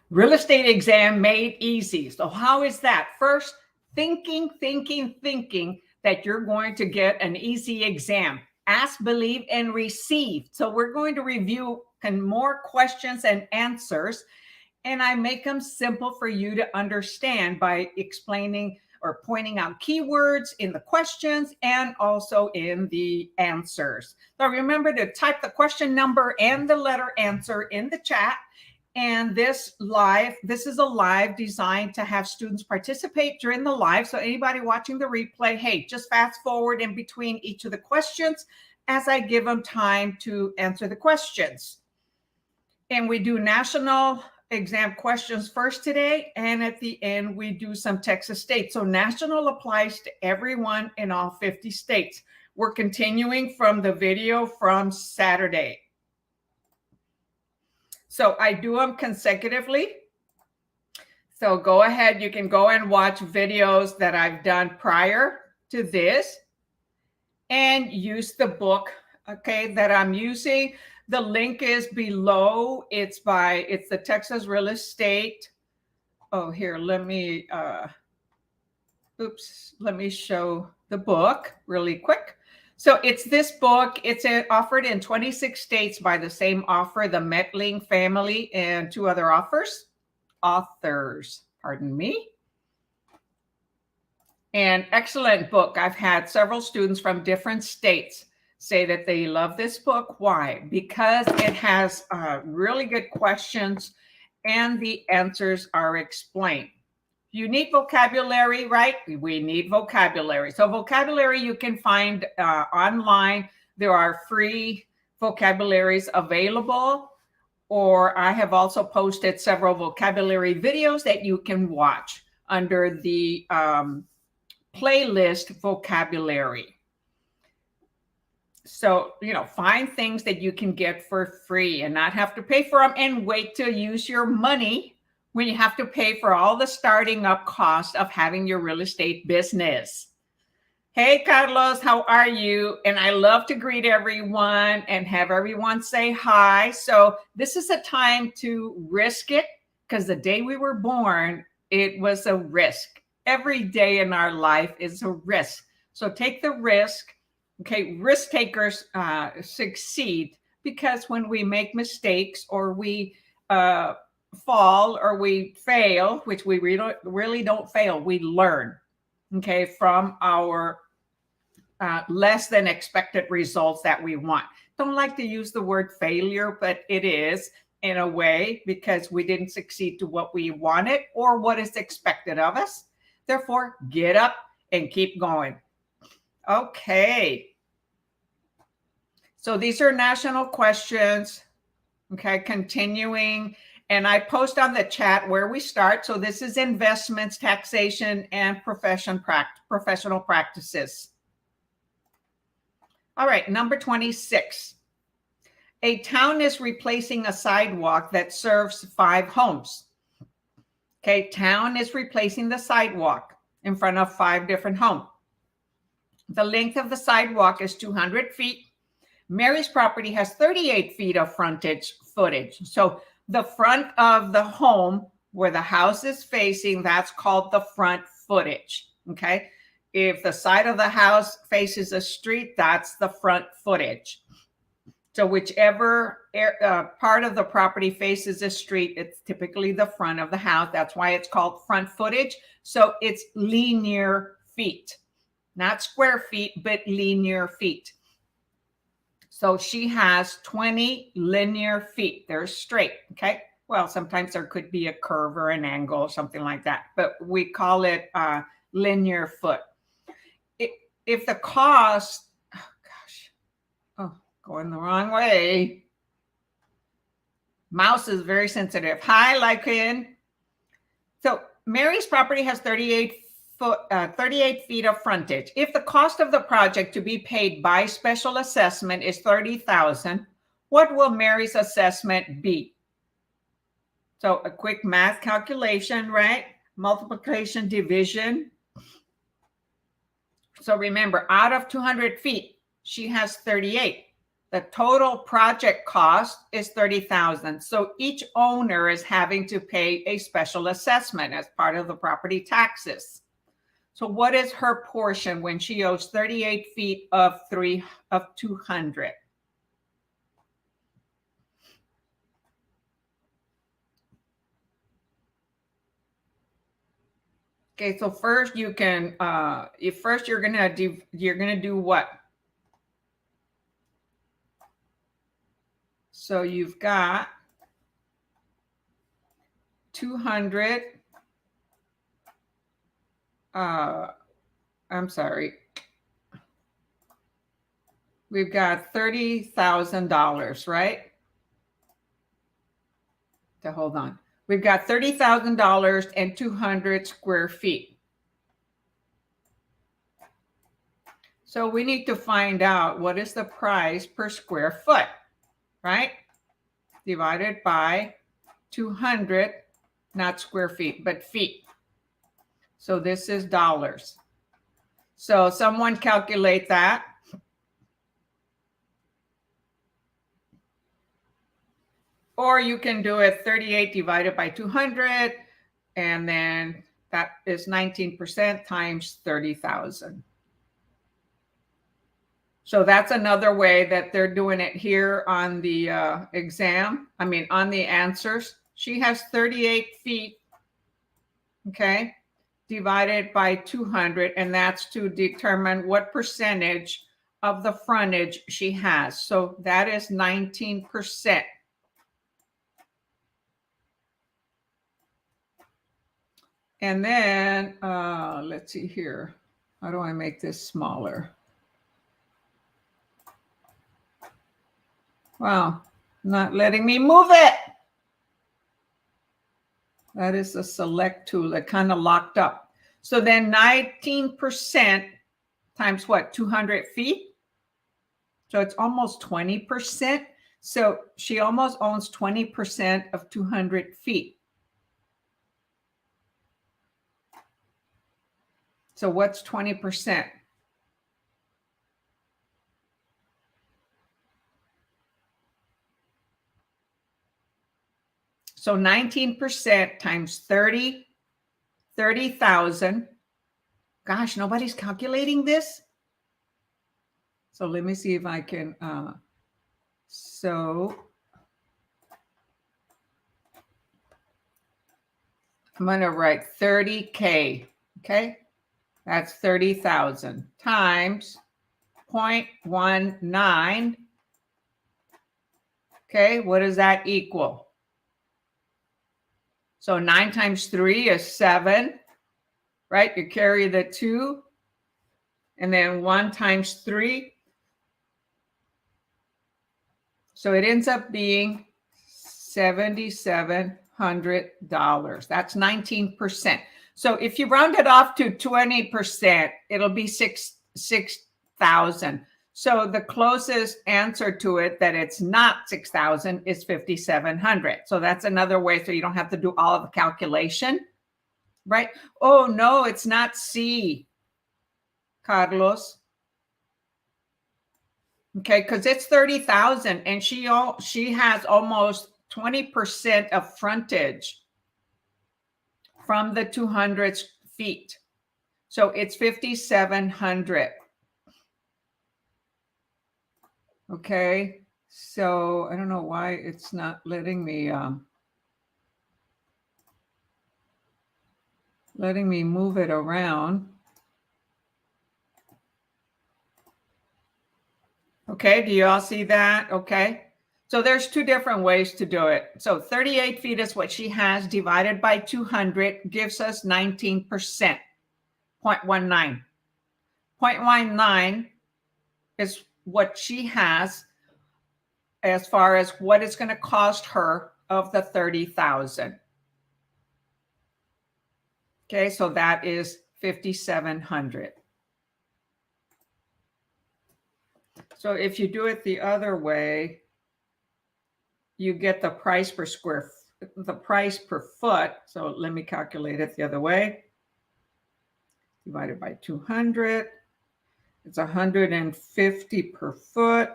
Real estate exam made easy. So how is that? First, thinking that you're going to get an easy exam. Ask, believe, and receive. So we're going to review more questions and answers, and I make them simple for you to understand by explaining or pointing out keywords in the questions and also in the answers. So remember to type the question number and the letter answer in the chat. And this is a live designed to have students participate during the live. So anybody watching the replay, hey, just fast forward in between each of the questions as I give them time to answer the questions. And we do national exam questions first today, and at the end we do some Texas state. So national applies to everyone in all 50 states. We're continuing from the video from Saturday. So I do them consecutively. So go ahead, you can go and watch videos that I've done prior to this and use the book, okay, that I'm using. The link is below. It's the Texas Real Estate. Oh, here, let me show the book really quick. So it's this book. It's offered in 26 states by the same author, the Metling family, and 2 other authors, pardon me. An excellent book. I've had several students from different states say that they love this book. Why? Because it has really good questions and the answers are explained. You need vocabulary, right? We need vocabulary. So vocabulary you can find online. There are free vocabularies available, or I have also posted several vocabulary videos that you can watch under the playlist vocabulary. So, find things that you can get for free and not have to pay for them, and wait to use your money when you have to pay for all the starting up costs of having your real estate business. Hey, Carlos, how are you? And I love to greet everyone and have everyone say hi. So this is a time to risk it, because the day we were born, it was a risk. Every day in our life is a risk. So take the risk. Okay, risk takers succeed, because when we make mistakes or we fall or we fail, which we really don't fail, we learn, okay, from our less than expected results that we want. Don't like to use the word failure, but it is in a way, because we didn't succeed to what we wanted or what is expected of us. Therefore, get up and keep going. Okay. So these are national questions. Okay, continuing. And I post on the chat where we start. So this is investments, taxation, and professional practices. All right, number 26. A town is replacing a sidewalk that serves 5 homes. Okay, town is replacing the sidewalk in front of 5 different homes. The length of the sidewalk is 200 feet. Mary's property has 38 feet of footage. So the front of the home where the house is facing, that's called the front footage. Okay. If the side of the house faces a street, that's the front footage. So whichever part of the property faces a street, it's typically the front of the house. That's why it's called front footage. So it's linear feet, not square feet, but linear feet. So she has 20 linear feet. They're straight, okay? Well, sometimes there could be a curve or an angle or something like that, but we call it linear foot. If the cost, going the wrong way. Mouse is very sensitive. Hi, Lycan. So Mary's property has 38 feet of frontage. If the cost of the project to be paid by special assessment is $30,000, what will Mary's assessment be? So a quick math calculation, right? Multiplication, division. So remember, out of 200 feet, she has 38. The total project cost is $30,000. So each owner is having to pay a special assessment as part of the property taxes. So what is her portion when she owes 38 feet of 200? Okay, so first you can you're gonna do what? So you've got 200. I'm sorry. We've got $30,000, right? So hold on. We've got $30,000 and 200 square feet. So we need to find out what is the price per square foot, right? Divided by 200, not square feet, but feet. So this is dollars. So someone calculate that. Or you can do it 38 divided by 200, and then that is 19% times 30,000. So that's another way that they're doing it here on the on the answers. She has 38 feet, okay, divided by 200, and that's to determine what percentage of the frontage she has. So that is 19%. And then let's see here. How do I make this smaller? Wow, not letting me move it. That is the select tool that kind of locked up. So then 19% times what? 200 feet? So it's almost 20%. So she almost owns 20% of 200 feet. So what's 20%? So 19% times 30,000. Gosh, nobody's calculating this. So let me see if I can. So I'm going to write 30K. Okay. That's 30,000 times 0.19. Okay. What does that equal? So 9 times 3 is 7, right? You carry the 2, and then 1 times 3. So it ends up being $7,700. That's 19%. So if you round it off to 20%, it'll be 6,000. So the closest answer to it that it's not 6,000 is 5,700. So that's another way, so you don't have to do all of the calculation, right? Oh no, it's not C, Carlos. Okay, because it's 30,000, and she has almost 20% of frontage from the 200 feet. So it's 5,700. Okay, so I don't know why it's not letting me move it around. Okay, do you all see that? Okay, so there's 2 different ways to do it. So 38 feet is what she has, divided by 200 gives us 19%, 0.19. 0.19 is what she has as far as what it's going to cost her of the 30,000. Okay, so that is 5,700. So if you do it the other way, you get the price per price per foot. So let me calculate it the other way. Divided by 200. It's 150 per foot.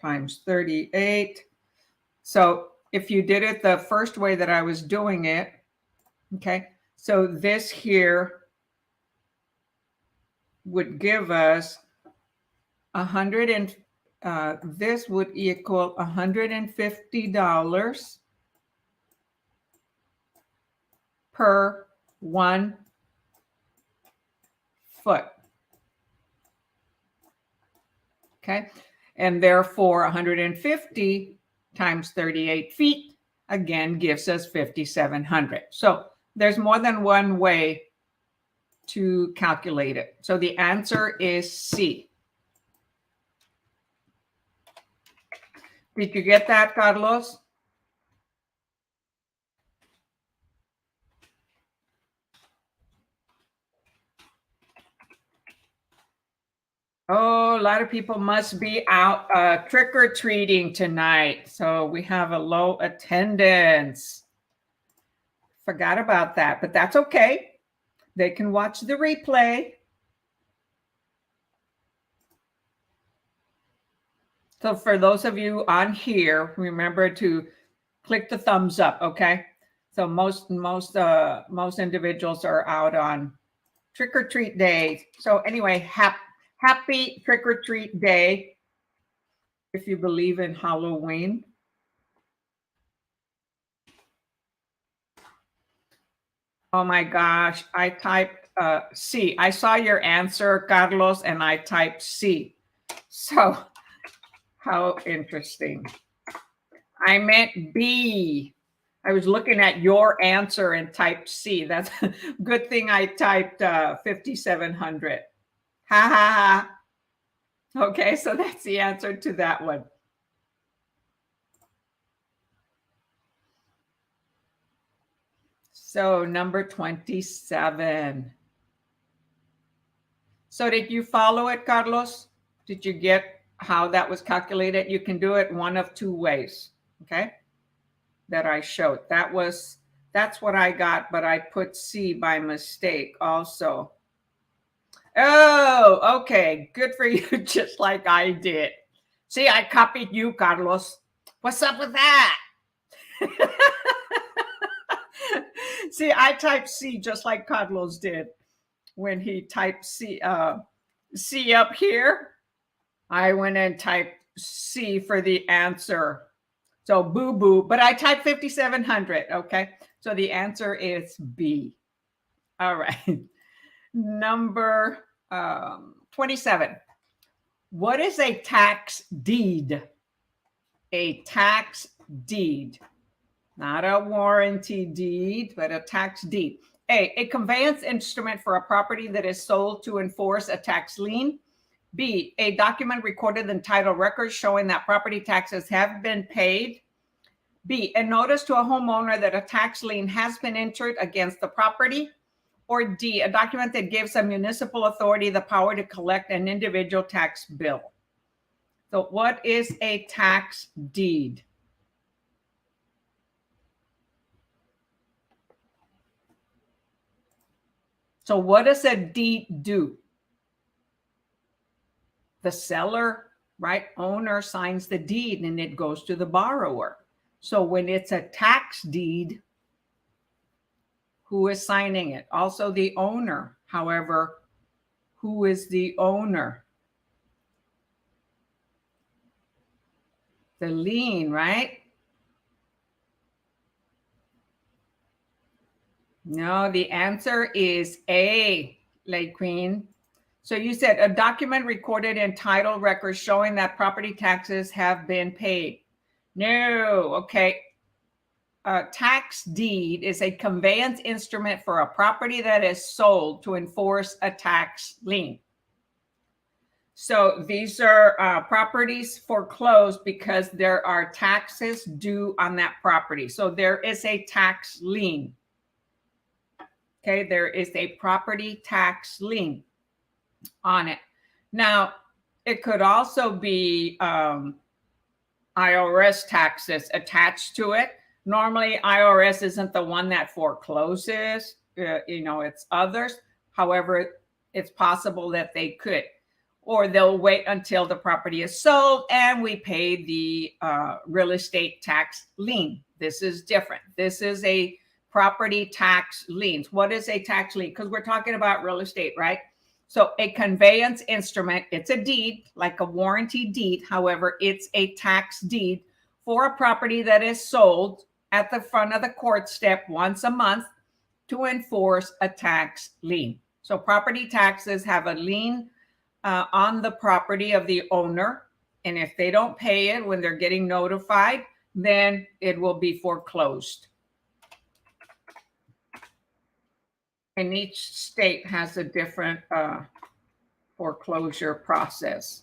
times 38. So if you did it the first way that I was doing it, okay, so this here would give us 100 and this would equal $150 per 1 foot. Okay, and therefore 150 times 38 feet again gives us 5,700. So there's more than one way to calculate it. So the answer is C. Did you get that, Carlos? Oh, a lot of people must be out trick-or-treating tonight. So we have a low attendance. Forgot about that, but that's okay. They can watch the replay. So for those of you on here, remember to click the thumbs up, okay? So most individuals are out on trick-or-treat day. So anyway, happy trick-or-treat day if you believe in Halloween. Oh my gosh, I typed C. I saw your answer, Carlos, and I typed C. So how interesting. I meant B. I was looking at your answer and typed C. That's a good thing I typed 5,700. Ha ha ha. Okay, so that's the answer to that one. So number 27. So did you follow it, Carlos? Did you get how that was calculated? You can do it one of two ways, okay, that I showed. That's what I got, but I put C by mistake also. Oh, okay. Good for you, just like I did. See, I copied you, Carlos. What's up with that? See, I typed C just like Carlos did when he typed C up here. I went and typed C for the answer. So boo-boo, but I typed 5,700, okay? So the answer is B. All right. Number 27. What is a tax deed? A tax deed. Not a warranty deed, but a tax deed. A conveyance instrument for a property that is sold to enforce a tax lien. B, a document recorded in title records showing that property taxes have been paid. B, a notice to a homeowner that a tax lien has been entered against the property. Or D, a document that gives a municipal authority the power to collect an individual tax bill. So what is a tax deed? So what does a deed do? The seller, right, owner signs the deed and it goes to the borrower. So when it's a tax deed, who is signing it? Also the owner. However, who is the owner? The lien, right? No, the answer is A, Lake Queen. So you said a document recorded in title records showing that property taxes have been paid. No, okay. A tax deed is a conveyance instrument for a property that is sold to enforce a tax lien. So these are properties foreclosed because there are taxes due on that property. So there is a tax lien. Okay, there is a property tax lien on it. Now, it could also be IRS taxes attached to it. Normally, IRS isn't the one that forecloses, it's others. However, it's possible that they could. or they'll wait until the property is sold and we pay the real estate tax lien. This is different. This is a property tax liens. What is a tax lien? Because we're talking about real estate, right? So a conveyance instrument, it's a deed, like a warranty deed. However, it's a tax deed for a property that is sold at the front of the court step once a month to enforce a tax lien. So property taxes have a lien on the property of the owner. And if they don't pay it when they're getting notified, then it will be foreclosed. And each state has a different foreclosure process.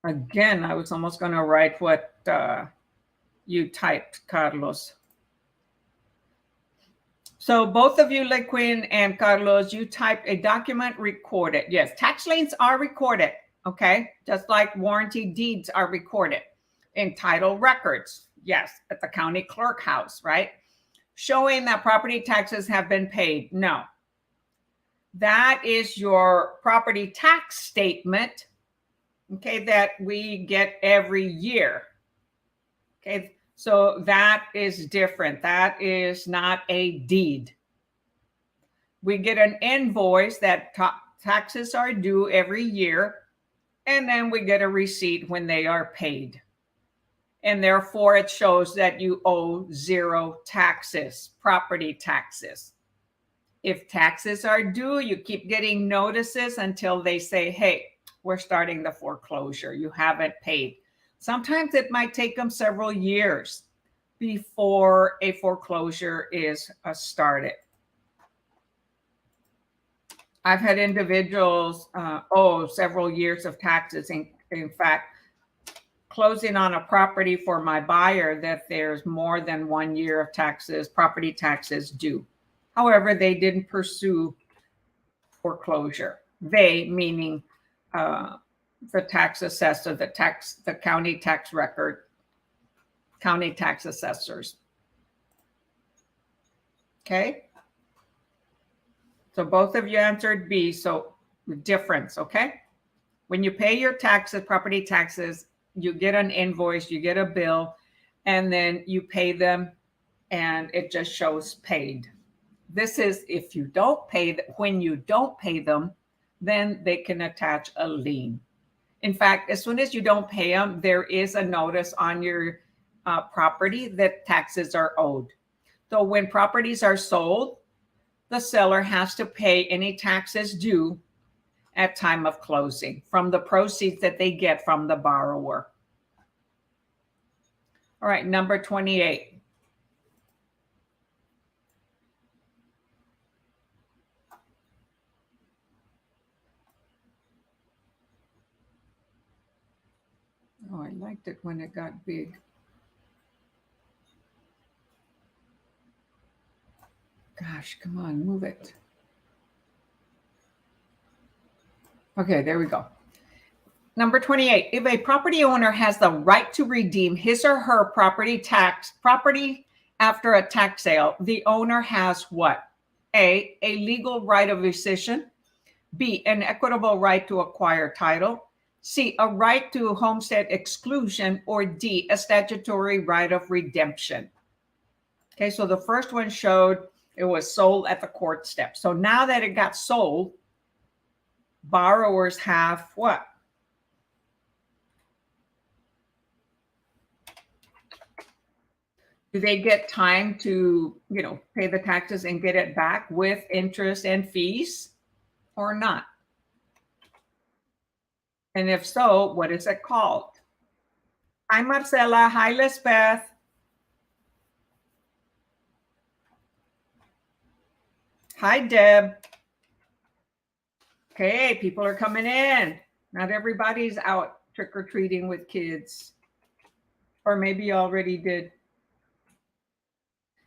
Again, I was almost going to write what you typed, Carlos. So both of you, Lequin and Carlos, you typed a document recorded. Yes, tax liens are recorded, okay? Just like warranty deeds are recorded in title records. Yes, at the county clerk house, right? Showing that property taxes have been paid. No. That is your property tax statement, okay, that we get every year. Okay, so that is different. That is not a deed. We get an invoice that taxes are due every year, and then we get a receipt when they are paid. And therefore, it shows that you owe 0 taxes, property taxes. If taxes are due, you keep getting notices until they say, hey, we're starting the foreclosure. You haven't paid. Sometimes it might take them several years before a foreclosure is started. I've had individuals owe several years of taxes. In fact, closing on a property for my buyer that there's more than 1 year of taxes, property taxes due. However, they didn't pursue foreclosure. They, meaning the tax assessor, the county tax record, county tax assessors. Okay. So both of you answered B. So the difference, okay? When you pay your taxes, property taxes, you get an invoice, you get a bill, and then you pay them and it just shows paid. This is if you don't pay, when you don't pay them, then they can attach a lien. In fact, as soon as you don't pay them, there is a notice on your property that taxes are owed. So when properties are sold, the seller has to pay any taxes due at time of closing from the proceeds that they get from the borrower. All right, number 28. Oh, I liked it when it got big. Gosh, come on, move it. Okay, there we go. Number 28, if a property owner has the right to redeem his or her property after a tax sale, the owner has what? A legal right of rescission. B, an equitable right to acquire title. C, a right to homestead exclusion. Or D, a statutory right of redemption. Okay, so the first one showed it was sold at the court step. So now that it got sold, borrowers have what? Do they get time to, pay the taxes and get it back with interest and fees or not? And if so, what is it called? Hi, Marcela. Hi, Lisbeth. Hi, Deb. Okay, people are coming in. Not everybody's out trick-or-treating with kids. Or maybe you already did.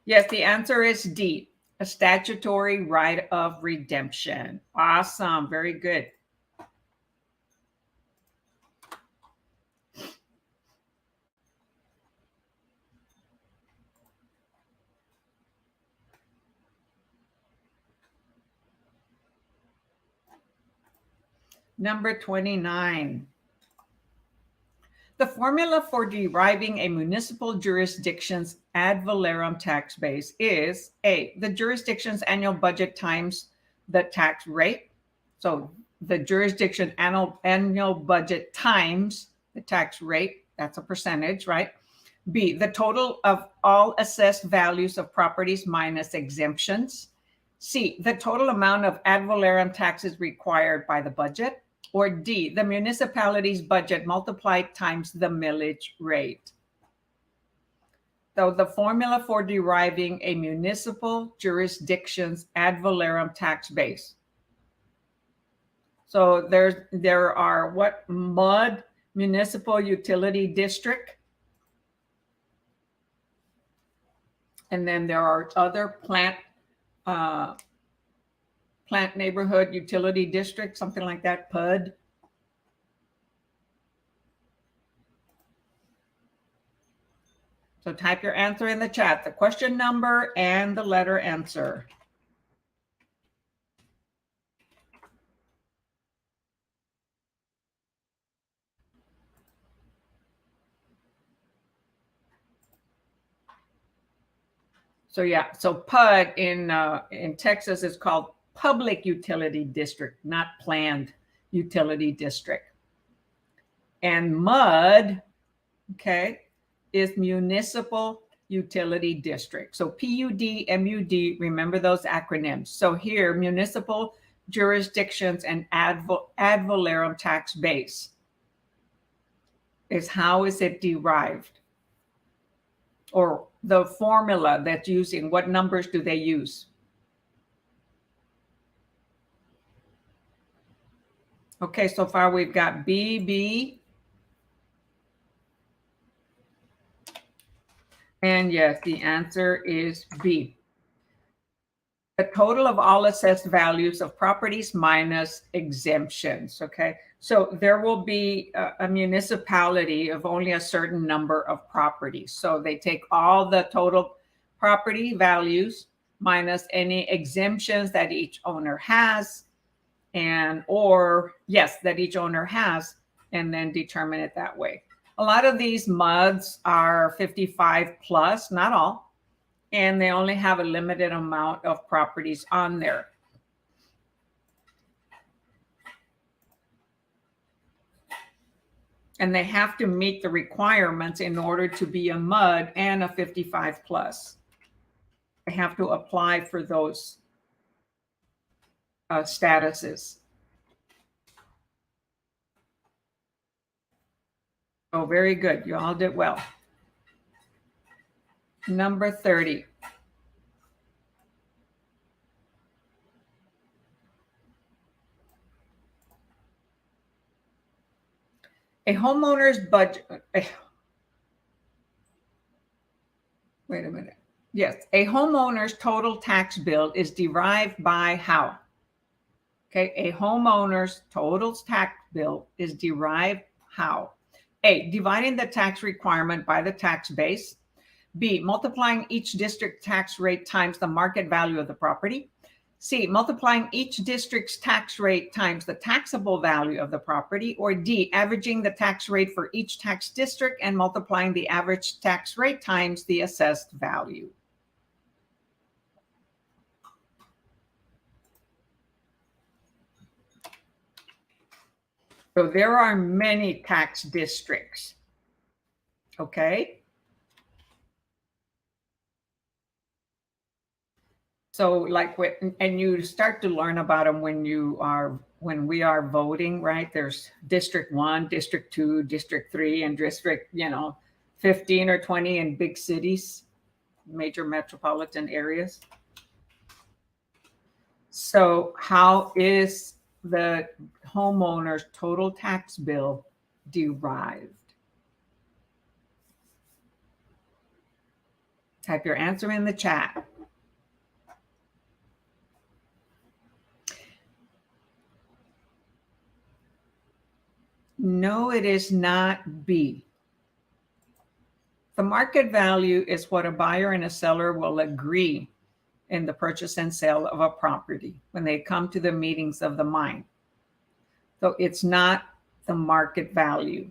Yes, the answer is D, a statutory right of redemption. Awesome. Very good. Number 29. The formula for deriving a municipal jurisdiction's ad valorem tax base is A, the jurisdiction's annual budget times the tax rate. So the jurisdiction annual budget times the tax rate, that's a percentage, right? B, the total of all assessed values of properties minus exemptions. C, the total amount of ad valorem taxes required by the budget. Or D, the municipality's budget multiplied times the millage rate. So the formula for deriving a municipal jurisdiction's ad valorem tax base. So there are what? MUD, Municipal Utility District. And then there are other plant neighborhood utility district, something like that, PUD. So type your answer in the chat, the question number and the letter answer. So yeah, so PUD in Texas is called Public Utility District, not Planned Utility District. And MUD, okay, is Municipal Utility District. So PUD, MUD, remember those acronyms. So here, municipal jurisdictions and ad valorem tax base is how is it derived? Or the formula that's using, what numbers do they use? Okay, so far we've got B, B. And yes, the answer is B. The total of all assessed values of properties minus exemptions, okay? So there will be a municipality of only a certain number of properties. So they take all the total property values minus any exemptions that each owner has, and that each owner has, and then determine it that way. A lot of these MUDs are 55 plus, not all, and they only have a limited amount of properties on there. And they have to meet the requirements in order to be a MUD and a 55 plus. They have to apply for those statuses. Oh, very good. You all did well. Number 30. A homeowner's budget. Wait a minute. Yes, a homeowner's total tax bill is derived by how? Okay, a homeowner's total tax bill is derived how? A, dividing the tax requirement by the tax base. B, multiplying each district tax rate times the market value of the property. C, multiplying each district's tax rate times the taxable value of the property. Or D, averaging the tax rate for each tax district and multiplying the average tax rate times the assessed value. So there are many tax districts, okay? So and you start to learn about them when we are voting, right? There's District 1, District 2, District 3, and District, 15 or 20 in big cities, major metropolitan areas. So how is the homeowner's total tax bill derived? Type your answer in the chat. No, it is not B. The market value is what a buyer and a seller will agree in the purchase and sale of a property when they come to the meetings of the mind. So it's not the market value.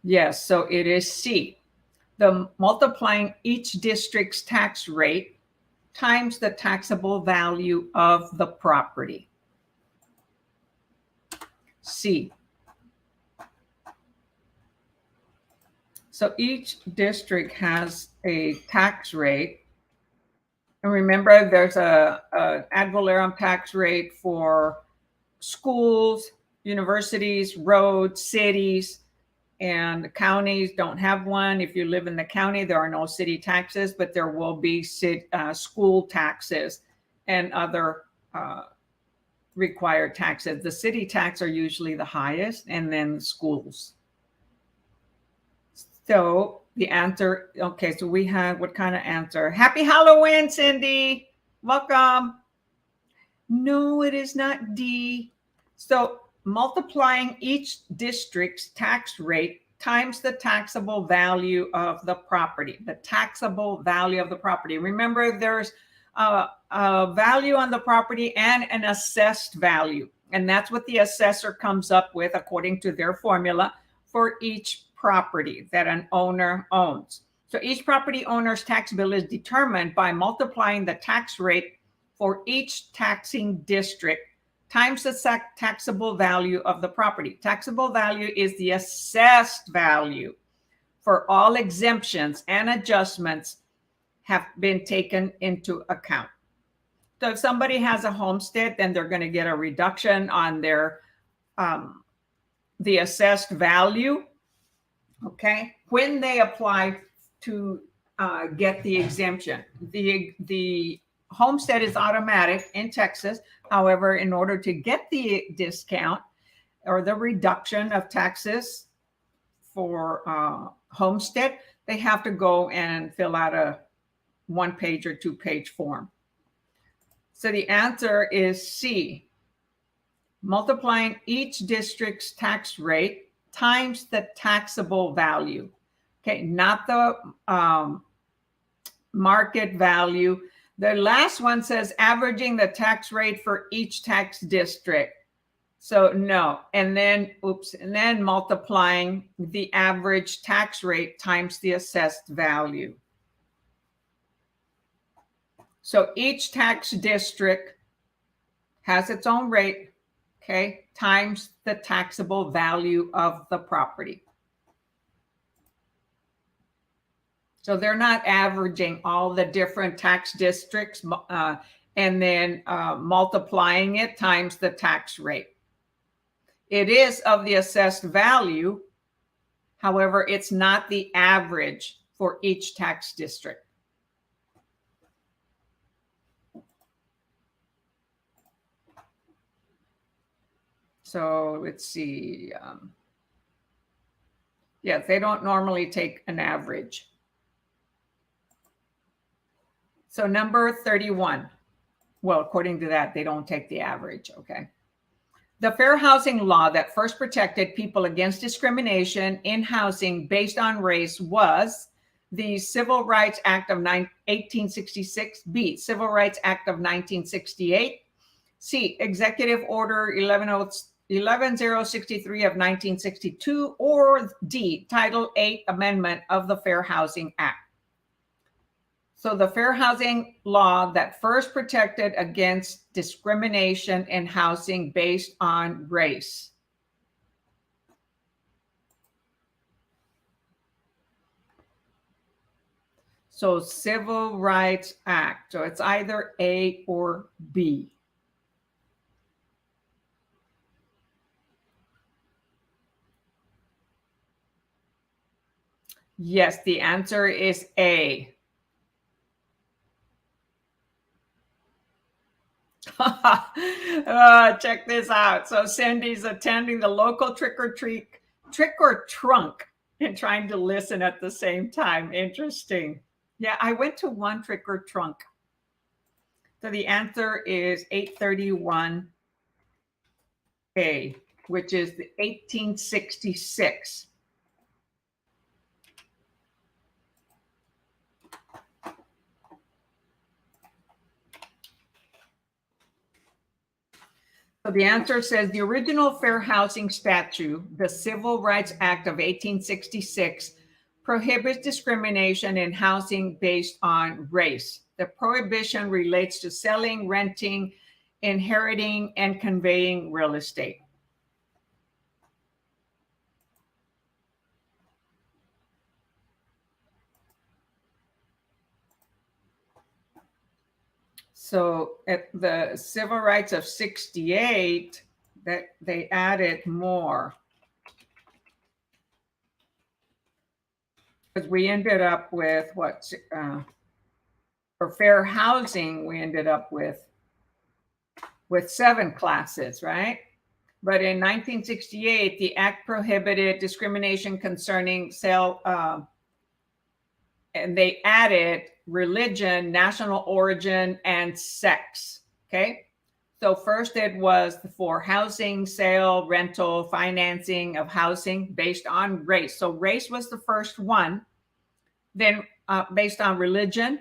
Yes, so it is C. The multiplying each district's tax rate times the taxable value of the property. C. So each district has a tax rate. And remember, there's an ad valorem tax rate for schools, universities, roads, cities, and counties don't have one. If you live in the county, there are no city taxes, but there will be school taxes and other required taxes. The city tax are usually the highest, and then schools. So the answer, okay, so we have what kind of answer? Happy Halloween, Cindy. Welcome. No, it is not D. So multiplying each district's tax rate times the taxable value of the property, the taxable value of the property. Remember, there's a value on the property and an assessed value. And that's what the assessor comes up with according to their formula for each property that an owner owns. So each property owner's tax bill is determined by multiplying the tax rate for each taxing district times the taxable value of the property. Taxable value is the assessed value for all exemptions and adjustments have been taken into account. So if somebody has a homestead, then they're going to get a reduction on their the assessed value. Okay, when they apply to get the exemption, the homestead is automatic in Texas. However, in order to get the discount or the reduction of taxes for homestead, they have to go and fill out a 1-page or 2-page form. So the answer is C. Multiplying each district's tax rate times the taxable value. Okay, not the market value. The last one says averaging the tax rate for each tax district. So no, and then multiplying the average tax rate times the assessed value. So each tax district has its own rate, okay, times the taxable value of the property. So they're not averaging all the different tax districts and then multiplying it times the tax rate. It is of the assessed value. However, it's not the average for each tax district. So let's see. Yeah, they don't normally take an average. So number 31. Well, according to that, they don't take the average. Okay. The fair housing law that first protected people against discrimination in housing based on race was the Civil Rights Act of 1866, B, Civil Rights Act of 1968, C, Executive Order 11063 of 1962, or D, Title 8 Amendment of the Fair Housing Act. So the fair housing law that first protected against discrimination in housing based on race. So Civil Rights Act. So it's either A or B. Yes, the answer is A. Check this out. So Cindy's attending the local trick or trunk and trying to listen at the same time. Interesting. Yeah, I went to one trick or trunk. So the answer is 831A, which is the 1866. So the answer says the original Fair Housing Statute, the Civil Rights Act of 1866, prohibits discrimination in housing based on race. The prohibition relates to selling, renting, inheriting, and conveying real estate. So at the Civil Rights of 68, that they added more. Because we ended up with what, for fair housing, we ended up with 7 classes, right? But in 1968, the act prohibited discrimination concerning sale, and they added religion, national origin, and sex. Okay. So first it was for housing, sale, rental, financing of housing based on race. So race was the first one. Then based on religion,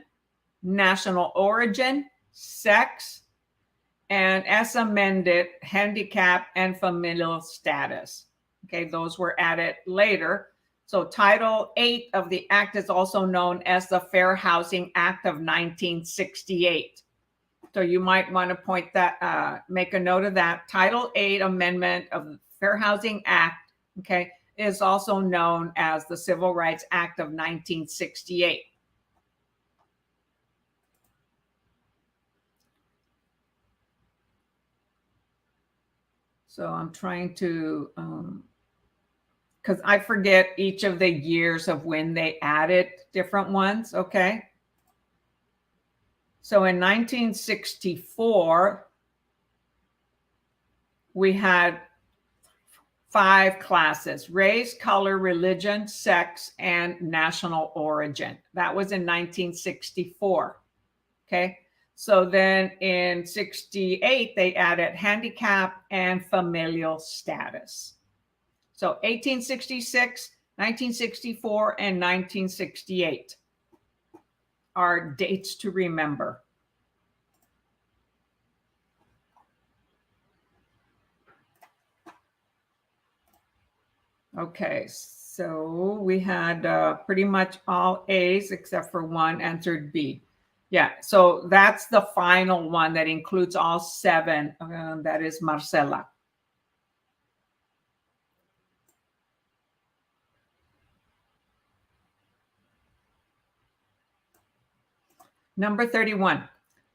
national origin, sex, and as amended, handicap and familial status. Okay, those were added later. So Title 8 of the Act is also known as the Fair Housing Act of 1968. So you might want to point that, make a note of that. Title 8 Amendment of the Fair Housing Act, okay, is also known as the Civil Rights Act of 1968. So I'm trying to, because I forget each of the years of when they added different ones, okay? So in 1964, we had 5 classes: race, color, religion, sex, and national origin. That was in 1964, okay? So then in 68, they added handicap and familial status. So 1866, 1964, and 1968 are dates to remember. Okay, so we had pretty much all A's except for one answered B. Yeah, so that's the final one that includes all 7. That is Marcela. Number 31.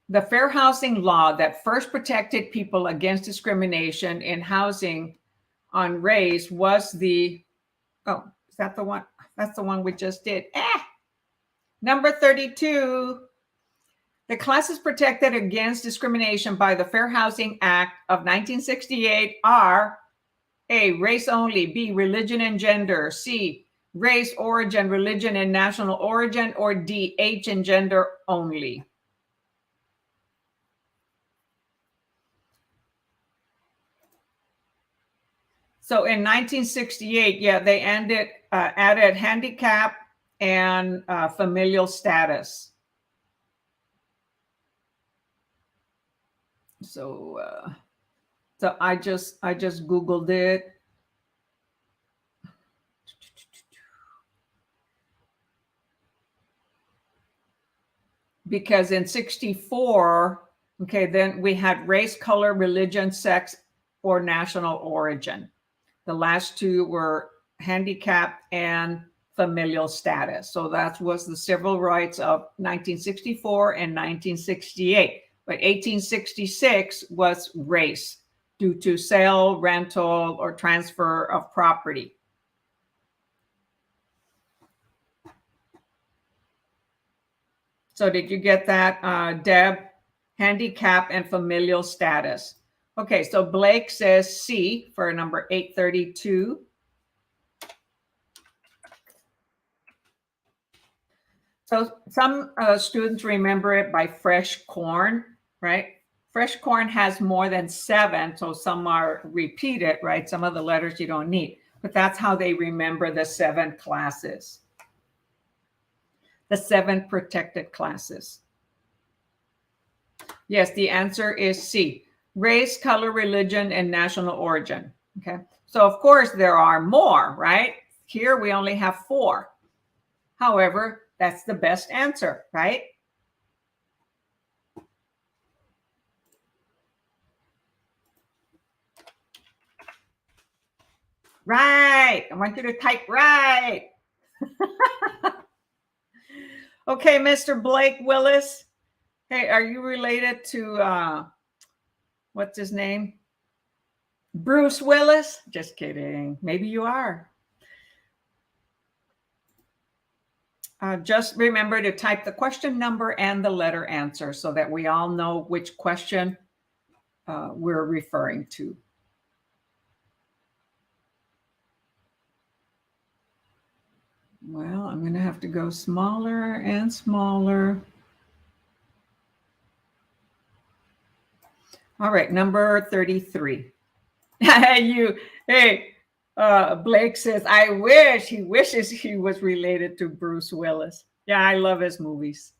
The fair housing law that first protected people against discrimination in housing on race was the, oh, is that the one? That's the one we just did. Number 32. The classes protected against discrimination by the Fair Housing Act of 1968 are A, race only, B, religion and gender, C, race, origin, religion, and national origin, or D, age and gender only. So in 1968, yeah, they added handicap and familial status. So I just Googled it. Because in 64, okay, then we had race, color, religion, sex, or national origin. The last 2 were handicap and familial status. So that was the civil rights of 1964 and 1968. But 1866 was race due to sale, rental, or transfer of property. So did you get that, Deb? Handicap and familial status. Okay, so Blake says C for number 832. So some students remember it by fresh corn, right? Fresh corn has more than 7, so some are repeated, right? Some of the letters you don't need, but that's how they remember the 7 classes. The 7 protected classes. Yes, the answer is C. race, color, religion, and national origin. Okay. So of course there are more, right? Here we only have 4. However, that's the best answer, right? Right. I want you to type right. Okay, Mr. Blake Willis. Hey, are you related to what's his name? Bruce Willis? Just kidding. Maybe you are. Just remember to type the question number and the letter answer so that we all know which question we're referring to. Well, I'm going to have to go smaller and smaller. All right, number 33. Blake says, he wishes he was related to Bruce Willis. Yeah, I love his movies.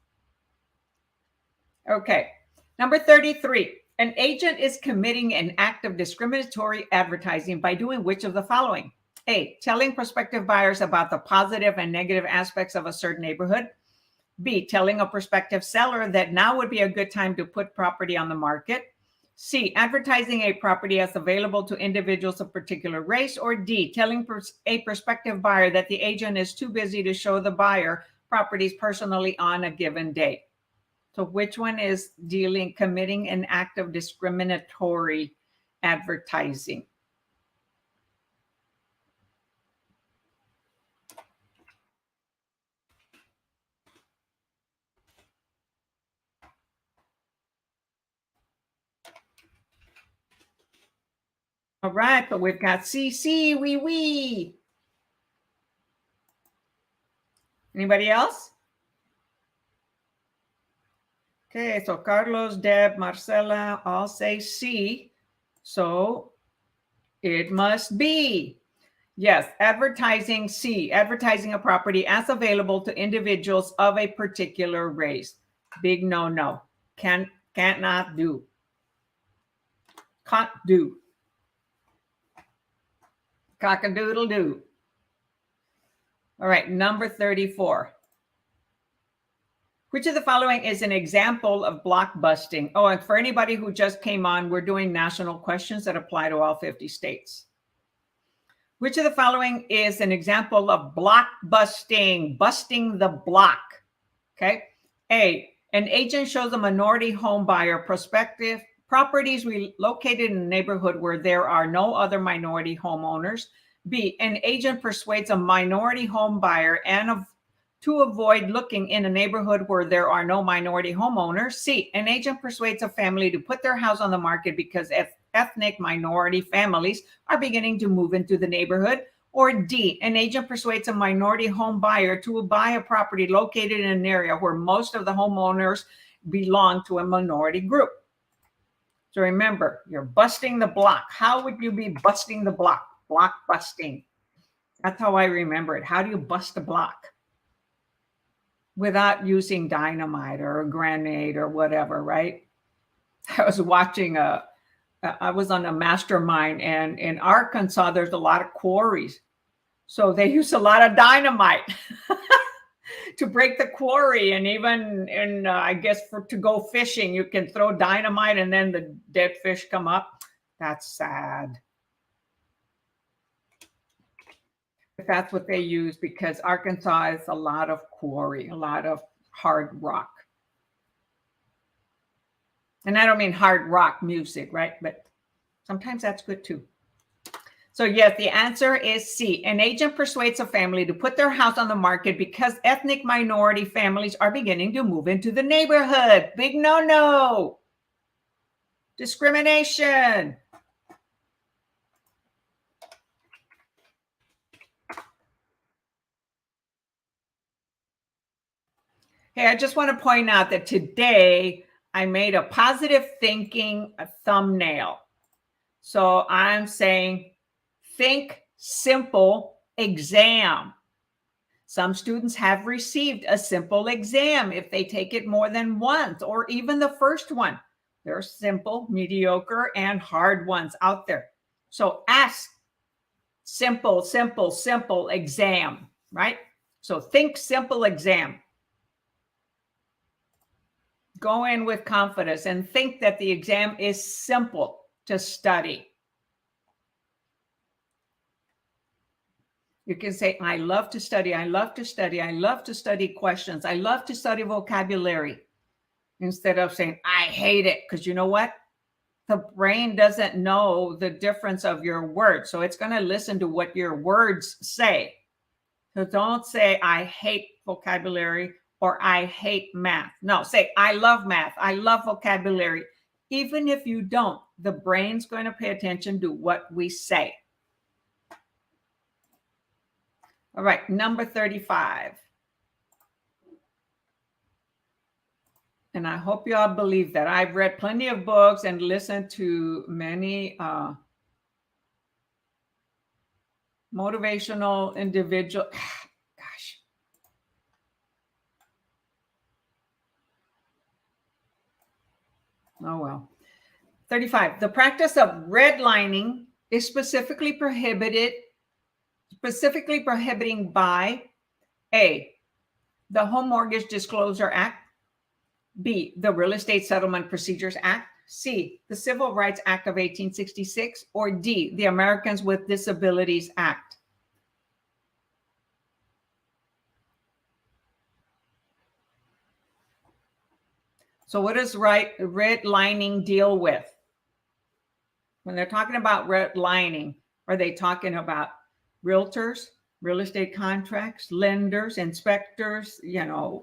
Okay, number 33. An agent is committing an act of discriminatory advertising by doing which of the following? A, telling prospective buyers about the positive and negative aspects of a certain neighborhood. B, telling a prospective seller that now would be a good time to put property on the market. C, advertising a property as available to individuals of particular race. Or D, telling a prospective buyer that the agent is too busy to show the buyer properties personally on a given day. So which one is committing an act of discriminatory advertising? All right, but we've got CC, wee. Anybody else? Okay, so Carlos, Deb, Marcela all say C. So it must be. Yes, advertising C, advertising a property as available to individuals of a particular race. Big no. Cannot do. Can't do. Cock-a-doodle-doo. All right, number 34. Which of the following is an example of blockbusting? Oh, and for anybody who just came on, we're doing national questions that apply to all 50 states. Which of the following is an example of blockbusting, busting the block? Okay. A, an agent shows a minority home buyer prospective properties located in a neighborhood where there are no other minority homeowners. B, an agent persuades a minority home buyer to avoid looking in a neighborhood where there are no minority homeowners. C, an agent persuades a family to put their house on the market because ethnic minority families are beginning to move into the neighborhood. Or D, an agent persuades a minority home buyer to buy a property located in an area where most of the homeowners belong to a minority group. So remember, you're busting the block. How would you be busting the block? Block busting. That's how I remember it. How do you bust a block? Without using dynamite or a grenade or whatever, right? I was watching I was on a mastermind, and in Arkansas, there's a lot of quarries. So they use a lot of dynamite to break the quarry. And even I guess to go fishing, you can throw dynamite and then the dead fish come up. That's sad. But that's what they use because Arkansas is a lot of quarry, a lot of hard rock. And I don't mean hard rock music, right? But sometimes that's good too. So yes, the answer is C. An agent persuades a family to put their house on the market because ethnic minority families are beginning to move into the neighborhood. Big no. Discrimination. Hey, I just want to point out that today I made a positive thinking thumbnail. So I'm saying, think simple exam. Some students have received a simple exam if they take it more than once or even the first one. There are simple, mediocre, and hard ones out there. So ask simple, simple, simple exam, right? So think simple exam. Go in with confidence and think that the exam is simple to study. You can say, I love to study. I love to study. I love to study questions. I love to study vocabulary. Instead of saying, I hate it. Because you know what? The brain doesn't know the difference of your words. So it's going to listen to what your words say. So don't say, I hate vocabulary or I hate math. No, say, I love math. I love vocabulary. Even if you don't, the brain's going to pay attention to what we say. All right, number 35. And I hope you all believe that. I've read plenty of books and listened to many motivational individual. Gosh. Oh, well. 35. The practice of redlining is specifically prohibiting by A, the Home Mortgage Disclosure Act, B, the Real Estate Settlement Procedures Act, C, the Civil Rights Act of 1866, or D, the Americans with Disabilities Act. So what does redlining deal with? When they're talking about redlining, are they talking about realtors, real estate contracts, lenders, inspectors,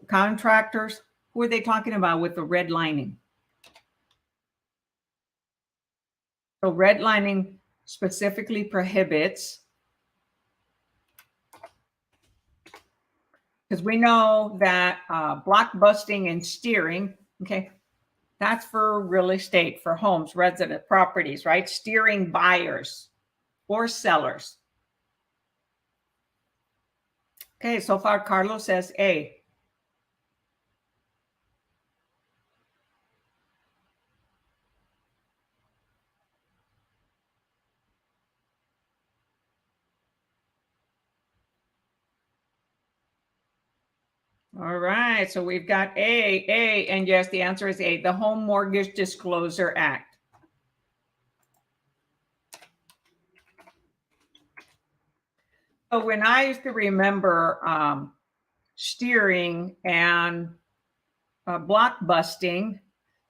contractors? Who are they talking about with the redlining? So redlining specifically prohibits, because we know that block busting and steering, okay, that's for real estate, for homes, resident properties, right? Steering buyers or sellers. Okay, so far Carlos says A. All right, so we've got A, and yes, the answer is A, the Home Mortgage Disclosure Act. So when I used to remember steering and block busting,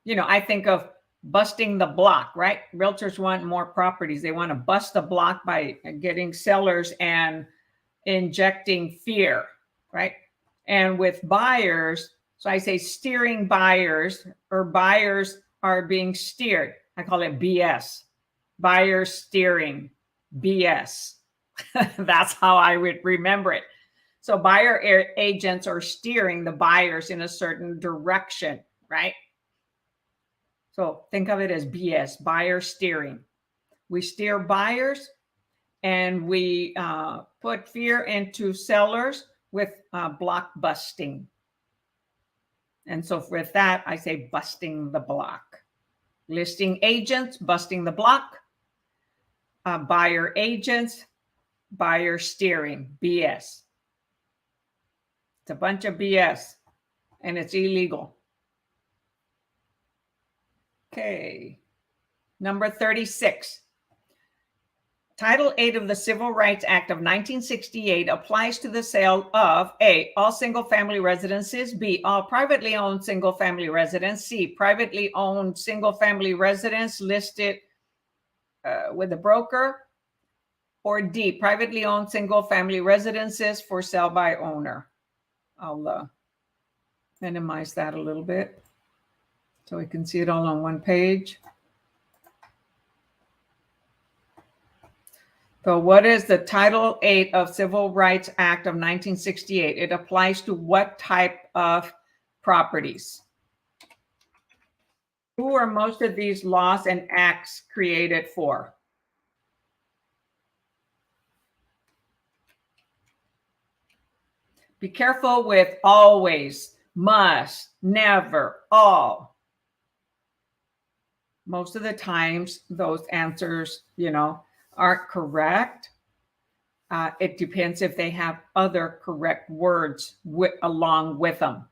I think of busting the block, right? Realtors want more properties. They want to bust the block by getting sellers and injecting fear, right? And with buyers, so I say steering buyers, or buyers are being steered. I call it BS. Buyer steering, BS. That's how I would remember it. So buyer agents are steering the buyers in a certain direction, right? So think of it as BS, buyer steering. We steer buyers and we put fear into sellers with block busting. And so with that, I say busting the block. Listing agents, busting the block. Buyer agents, buyer steering, BS. It's a bunch of BS and it's illegal. Okay. Number 36. Title 8 of the Civil Rights Act of 1968 applies to the sale of A, all single-family residences, B, all privately owned single-family residence, C, privately owned single-family residence listed with a broker, or D, privately owned single-family residences for sale by owner. I'll minimize that a little bit so we can see it all on one page. So what is the Title 8 of Civil Rights Act of 1968? It applies to what type of properties? Who are most of these laws and acts created for? Be careful with always, must, never, all. most of the times those answers, aren't correct. It depends if they have other correct words along with them.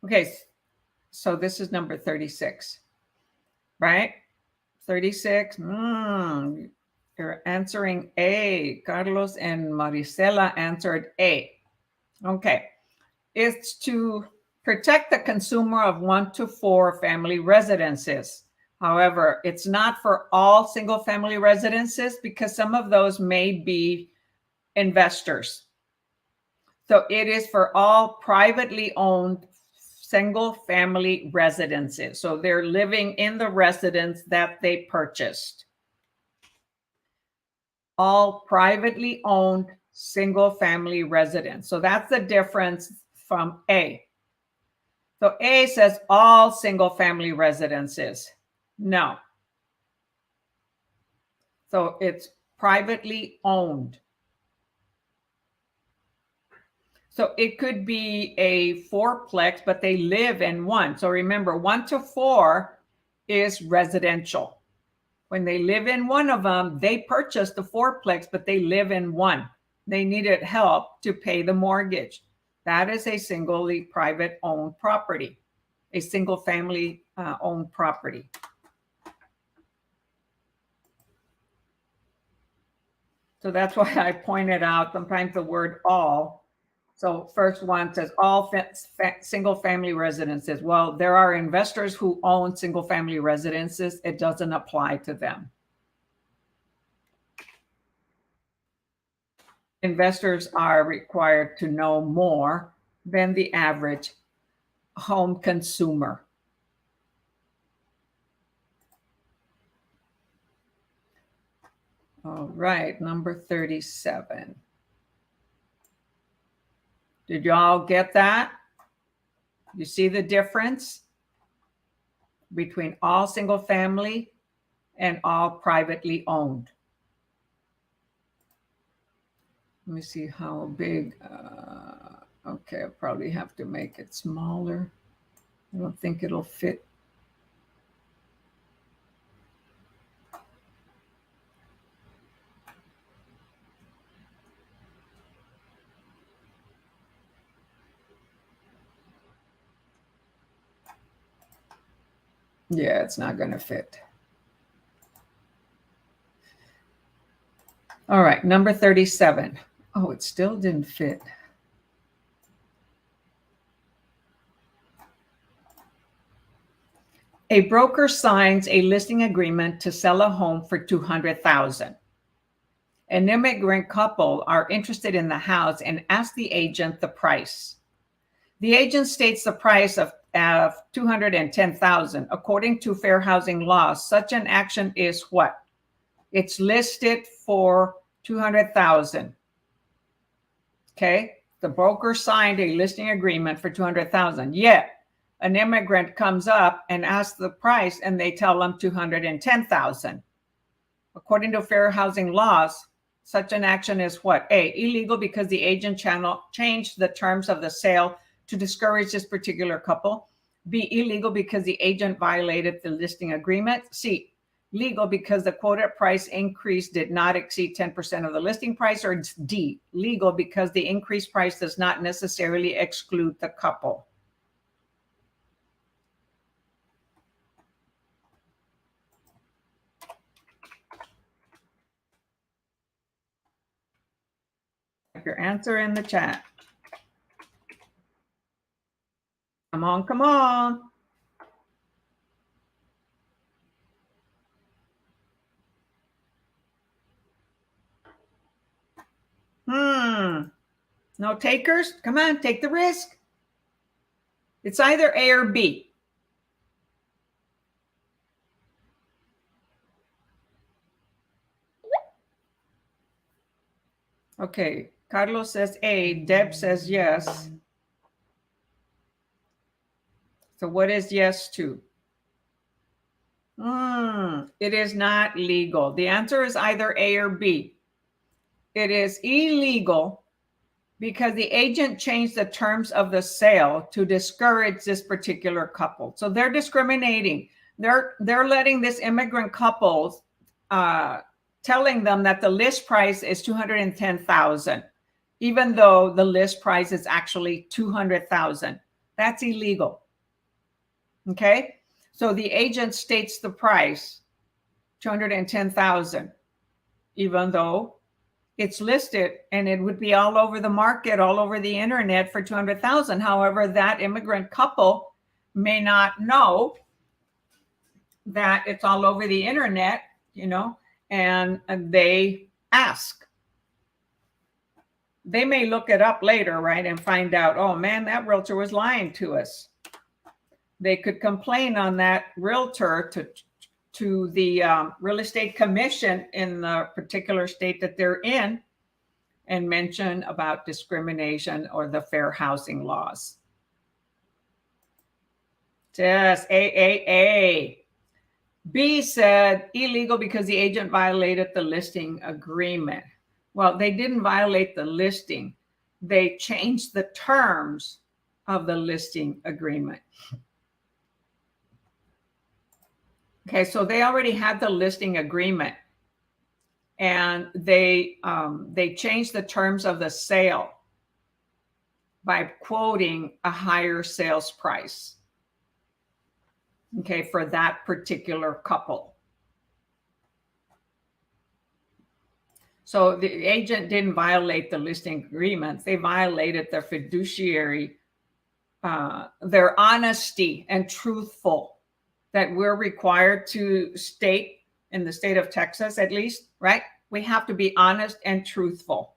Okay, so this is number 36, right? 36. You're answering A. Carlos and Marisela answered A. Okay. It's to protect the consumer of 1 to 4 family residences. However, it's not for all single family residences because some of those may be investors. So it is for all privately owned single family residences. So they're living in the residence that they purchased. All privately owned single family residence. So that's the difference from A. So A says all single family residences. No. So it's privately owned. So it could be a fourplex, but they live in one. So remember, 1 to 4 is residential. When they live in one of them, they purchased the fourplex, but they live in one. They needed help to pay the mortgage. That is a singly private owned property, a single family owned property. So that's why I pointed out sometimes the word all. So first one says all single family residences. Well, there are investors who own single family residences. It doesn't apply to them. Investors are required to know more than the average home consumer. All right, number 37. Did y'all get that? You see the difference between all single family and all privately owned? Let me see how big. Okay, I'll probably have to make it smaller. I don't think it'll fit. Yeah, it's not going to fit. All right, number 37. Oh, it still didn't fit. A broker signs a listing agreement to sell a home for $200,000. An immigrant couple are interested in the house and ask the agent the price. The agent states the price of $210,000. According to fair housing laws, such an action is what? It's listed for $200,000. Okay, the broker signed a listing agreement for $200,000. Yet an immigrant comes up and asks the price, and they tell them $210,000. According to fair housing laws, such an action is what? A, illegal because the agent changed the terms of the sale to discourage this particular couple. B, illegal because the agent violated the listing agreement. C, legal because the quoted price increase did not exceed 10% of the listing price. Or D, legal because the increased price does not necessarily exclude the couple. Type your answer in the chat. Come on, come on. No takers? Come on, take the risk. It's either A or B. Okay, Carlos says A, Deb says yes. So what is yes to? It is not legal. The answer is either A or B. It is illegal because the agent changed the terms of the sale to discourage this particular couple. So they're discriminating. They're letting this immigrant couple, telling them that the list price is $210,000, even though the list price is actually $200,000. That's illegal. Okay, so the agent states the price, $210,000, even though it's listed and it would be all over the market, all over the internet for $200,000. However, that immigrant couple may not know that it's all over the internet, and they ask. They may look it up later, right, and find out, oh man, that realtor was lying to us. They could complain on that realtor to the real estate commission in the particular state that they're in, and mention about discrimination or the fair housing laws. Just A. B said illegal because the agent violated the listing agreement. Well, they didn't violate the listing. They changed the terms of the listing agreement. Okay, so they already had the listing agreement, and they changed the terms of the sale by quoting a higher sales price, okay, for that particular couple. So the agent didn't violate the listing agreement. They violated their fiduciary, their honesty and truthful that we're required to state in the state of Texas, at least, right? We have to be honest and truthful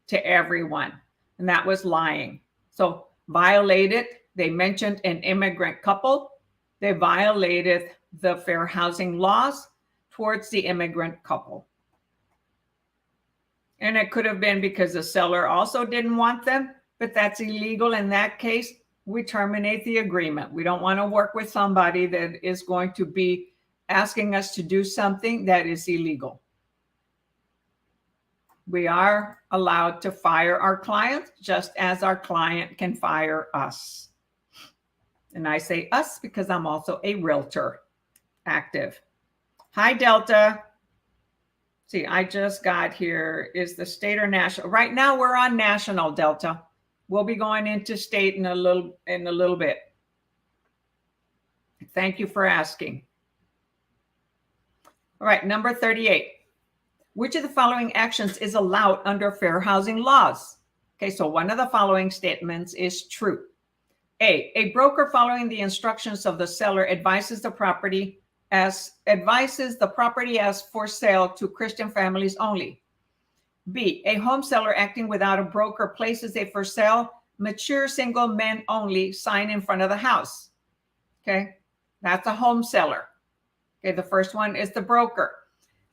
to everyone. And that was lying. So violated, they mentioned an immigrant couple. They violated the fair housing laws towards the immigrant couple. And it could have been because the seller also didn't want them, but that's illegal. In that case, we terminate the agreement. We don't want to work with somebody that is going to be asking us to do something that is illegal. We are allowed to fire our client just as our client can fire us. And I say us because I'm also a realtor active. Hi, Delta. See, I just got here. Is the state or national? Right now we're on national, Delta. We'll be going into state in a little bit. Thank you for asking. All right, number 38. Which of the following actions is allowed under fair housing laws? Okay, so one of the following statements is true. A broker following the instructions of the seller advises the property as for sale to Christian families only. B, a home seller acting without a broker places a for sale, mature single men only sign in front of the house. Okay, that's a home seller. Okay, the first one is the broker.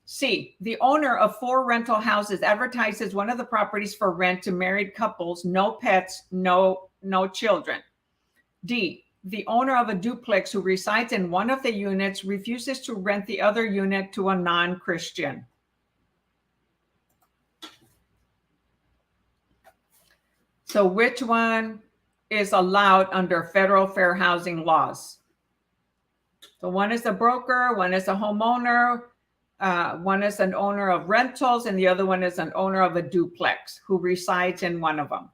C, the owner of 4 rental houses advertises one of the properties for rent to married couples, no pets, no children. D, the owner of a duplex who resides in one of the units refuses to rent the other unit to a non-Christian. So which one is allowed under federal fair housing laws? So one is the broker, one is a homeowner, one is an owner of rentals, and the other one is an owner of a duplex who resides in one of them.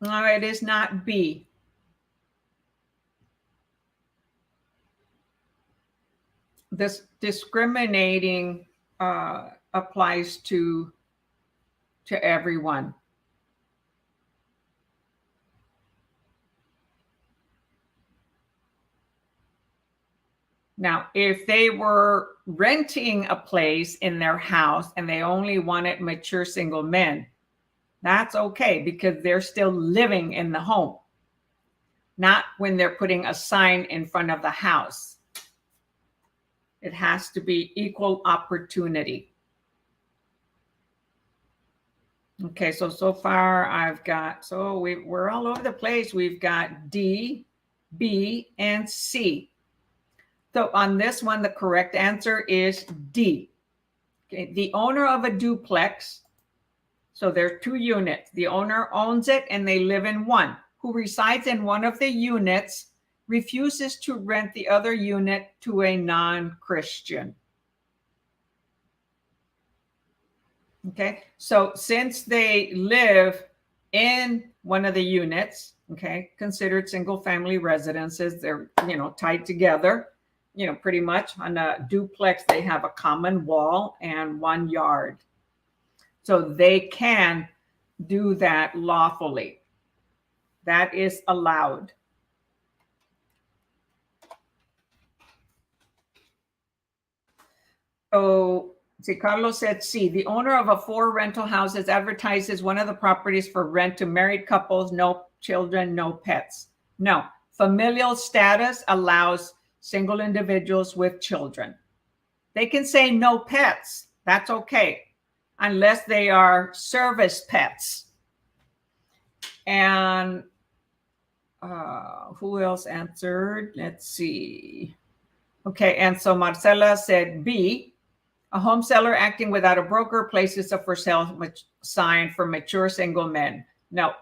No, it is not B. This discriminating applies to everyone. Now, if they were renting a place in their house and they only wanted mature single men, that's okay because they're still living in the home, not when they're putting a sign in front of the house. It has to be equal opportunity. Okay, so far I've got, we're all over the place. We've got D, B, and C. So on this one, the correct answer is D. Okay, the owner of a duplex, so there are 2 units. The owner owns it and they live in one. Who resides in one of the units refuses to rent the other unit to a non-Christian. Okay, so since they live in one of the units, okay, considered single family residences, they're, tied together, pretty much. On a duplex, they have a common wall and 1 yard. So they can do that lawfully. That is allowed. So, see, Carlos said C. The owner of a 4 rental houses advertises one of the properties for rent to married couples, no children, no pets. No. Familial status allows single individuals with children. They can say no pets. That's okay, unless they are service pets. And who else answered? Let's see. Okay, and so Marcela said B. A home seller acting without a broker places a for sale sign for mature single men. No.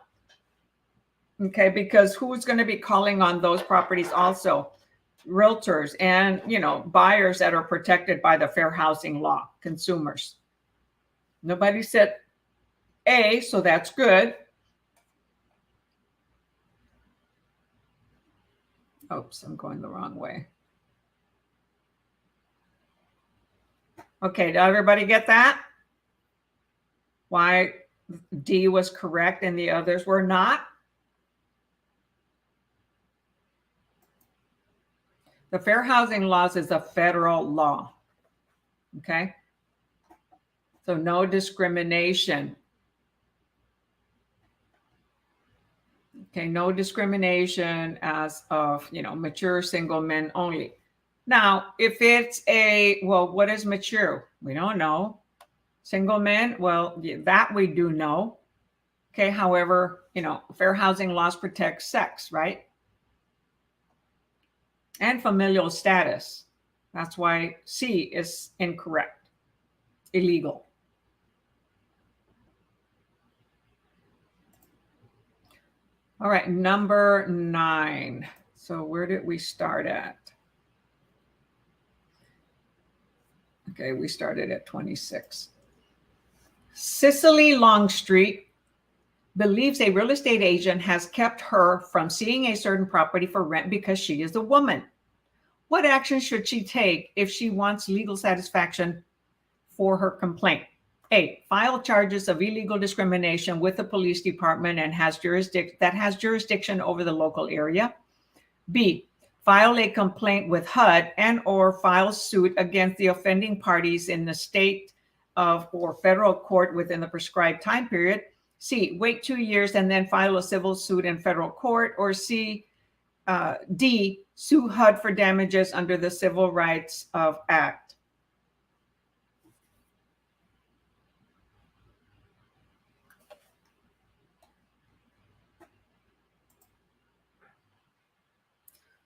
Okay, because who's going to be calling on those properties also? Realtors and, buyers that are protected by the fair housing law, consumers. Nobody said A, so that's good. Oops, I'm going the wrong way. Okay, did everybody get that? Why D was correct and the others were not? The fair housing laws is a federal law. Okay. So no discrimination. Okay, no discrimination as of, mature single men only. Now, if it's what is mature? We don't know. Single men, well, that we do know. Okay, however, fair housing laws protect sex, right? And familial status. That's why C is incorrect, illegal. All right, number 9. So where did we start at? Okay, we started at 26. Cicely Longstreet believes a real estate agent has kept her from seeing a certain property for rent because she is a woman. What action should she take if she wants legal satisfaction for her complaint? A, file charges of illegal discrimination with the police department and has jurisdiction over the local area. B, file a complaint with HUD and or file suit against the offending parties in the state of or federal court within the prescribed time period. C, wait 2 years and then file a civil suit in federal court. Or D, sue HUD for damages under the Civil Rights of Act.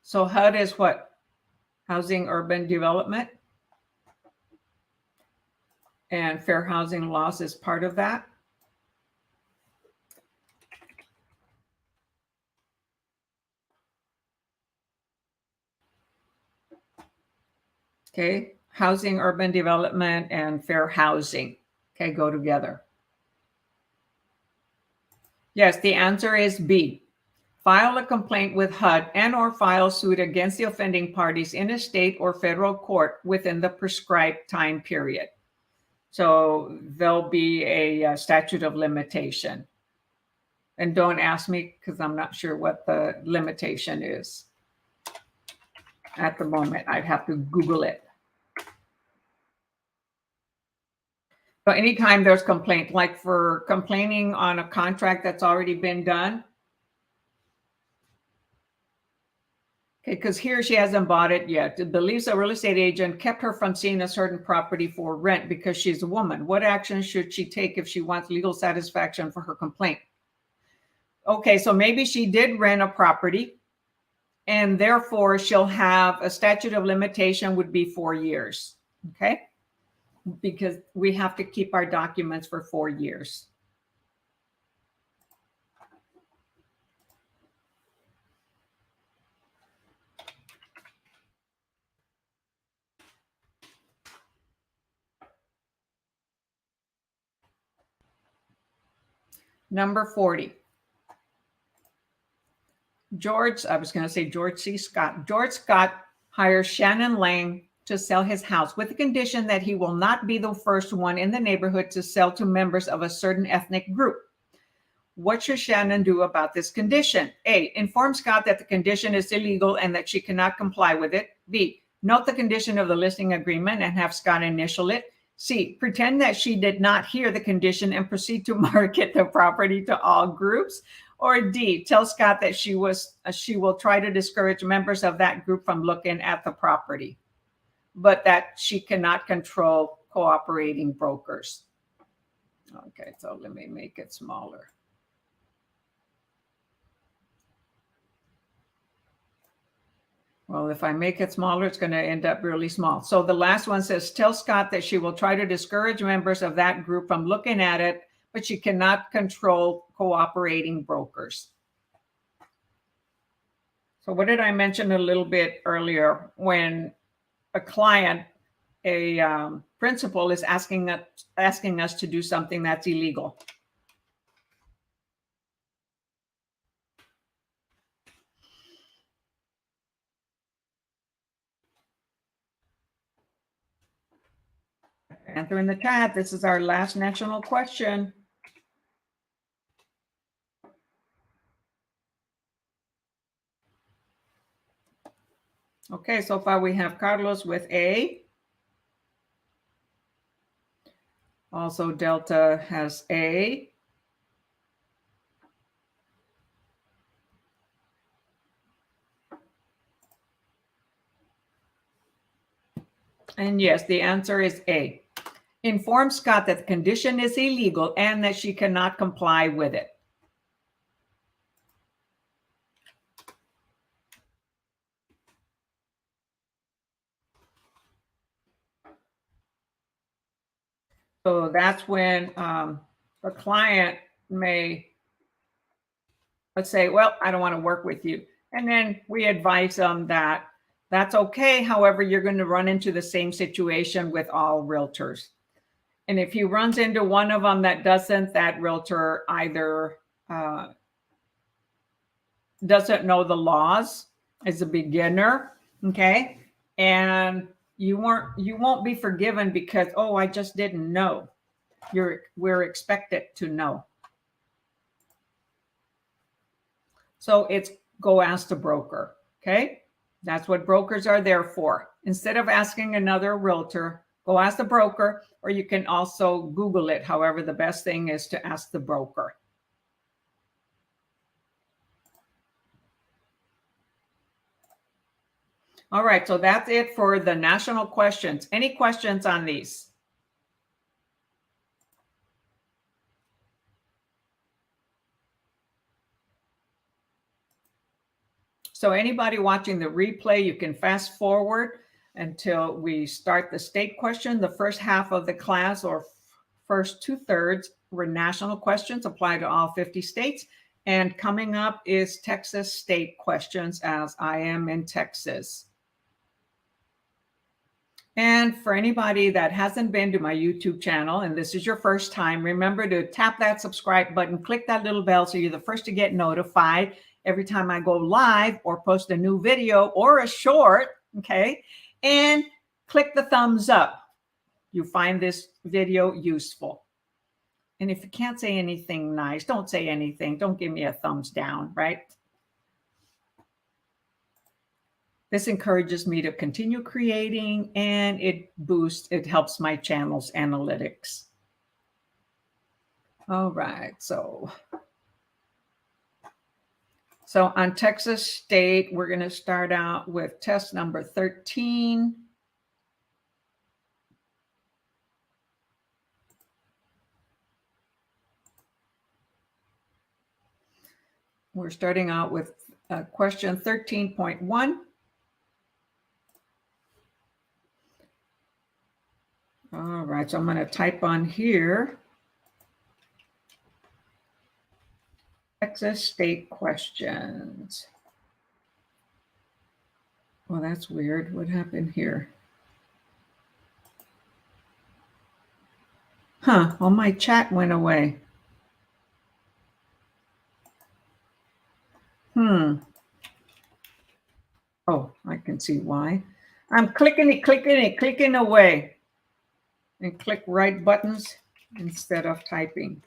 So HUD is what? Housing Urban Development. And fair housing laws is part of that. Okay, housing, urban development, and fair housing, okay, go together. Yes, the answer is B. File a complaint with HUD and or file suit against the offending parties in a state or federal court within the prescribed time period. So there'll be a statute of limitation. And don't ask me because I'm not sure what the limitation is at the moment. I'd have to Google it. So anytime there's complaint, like for complaining on a contract that's already been done, Okay, because here she hasn't bought it yet. It believes a real estate agent kept her from seeing a certain property for rent because she's a woman. What action should she take if she wants legal satisfaction for her complaint? Okay, so maybe she did rent a property, and therefore she'll have a statute of limitation would be 4 years. Okay, because we have to keep our documents for 4 years. Number 40. George C. Scott. George Scott hires Shannon Lang to sell his house with the condition that he will not be the first one in the neighborhood to sell to members of a certain ethnic group. What should Shannon do about this condition? A, inform Scott that the condition is illegal and that she cannot comply with it. B, note the condition of the listing agreement and have Scott initial it. C, pretend that she did not hear the condition and proceed to market the property to all groups. Or D, tell Scott that she will try to discourage members of that group from looking at the property, but that she cannot control cooperating brokers. Okay, so let me make it smaller. Well, if I make it smaller, it's going to end up really small. So the last one says, tell Scott that she will try to discourage members of that group from looking at it, but she cannot control cooperating brokers. So what did I mention a little bit earlier? When a client, a principal is asking us to do something that's illegal. Enter in the chat. This is our last national question. Okay, so far we have Carlos with A. Also, Delta has A. And yes, the answer is A. Inform Scott that the condition is illegal and that she cannot comply with it. So that's when the client may, let's say, well, I don't want to work with you. And then we advise them that that's okay. However, you're going to run into the same situation with all realtors. And if he runs into one of them that doesn't, that realtor either doesn't know the laws, is a beginner, okay? And you won't be forgiven because, oh, I just didn't know. We're expected to know. So it's go ask the broker, okay? That's what brokers are there for. Instead of asking another realtor, go ask the broker, or you can also Google it. However, the best thing is to ask the broker. All right, so that's it for the national questions. Any questions on these? So anybody watching the replay, you can fast forward until we start the state question. The first half of the class, or first 2/3, were national questions, apply to all 50 states. And coming up is Texas state questions, as I am in Texas. And for anybody that hasn't been to my YouTube channel and this is your first time, remember to tap that subscribe button, click that little bell so you're the first to get notified every time I go live or post a new video or a short, okay? And click the thumbs up. You find this video useful. And if you can't say anything nice, don't say anything. Don't give me a thumbs down, right? This encourages me to continue creating, and it helps my channel's analytics. All right, so So on Texas State, we're going to start out with test number 13. We're starting out with question 13.1. All right, so I'm going to type on here Texas State questions. Well, that's weird. What happened here? Huh, all my chat went away. Oh, I can see why. I'm clicking away. And click right buttons instead of typing.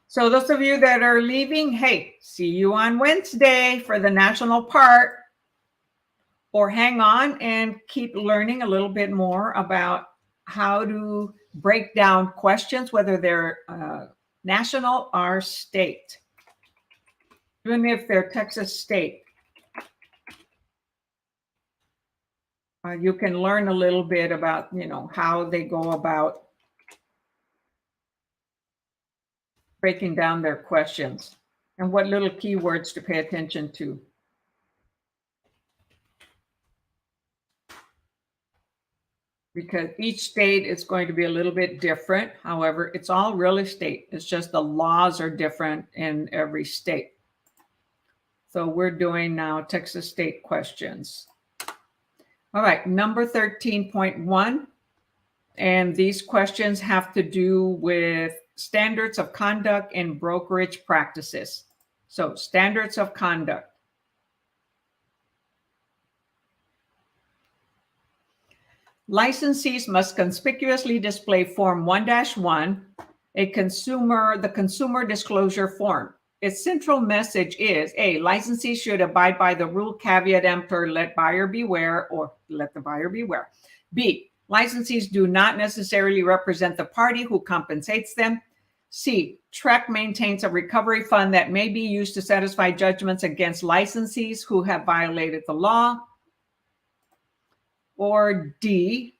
So those of you that are leaving, hey, see you on Wednesday for the national part. Or hang on and keep learning a little bit more about how to break down questions, whether they're national or state, even if they're Texas State. You can learn a little bit about, how they go about breaking down their questions and what little keywords to pay attention to. Because each state is going to be a little bit different. However, it's all real estate. It's just the laws are different in every state. So we're doing now Texas State questions. All right, number 13.1. And these questions have to do with standards of conduct and brokerage practices. So standards of conduct. Licensees must conspicuously display Form 1-1, the consumer disclosure form. Its central message is A, licensee should abide by the rule, caveat emptor, let buyer beware, or let the buyer beware. B, licensees do not necessarily represent the party who compensates them. C, TREC maintains a recovery fund that may be used to satisfy judgments against licensees who have violated the law. Or D,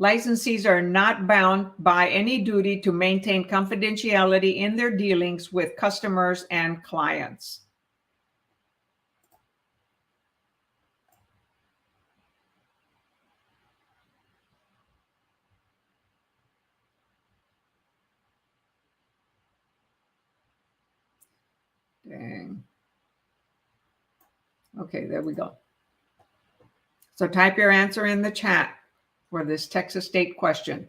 licensees are not bound by any duty to maintain confidentiality in their dealings with customers and clients. Dang. Okay, there we go. So type your answer in the chat for this Texas State question.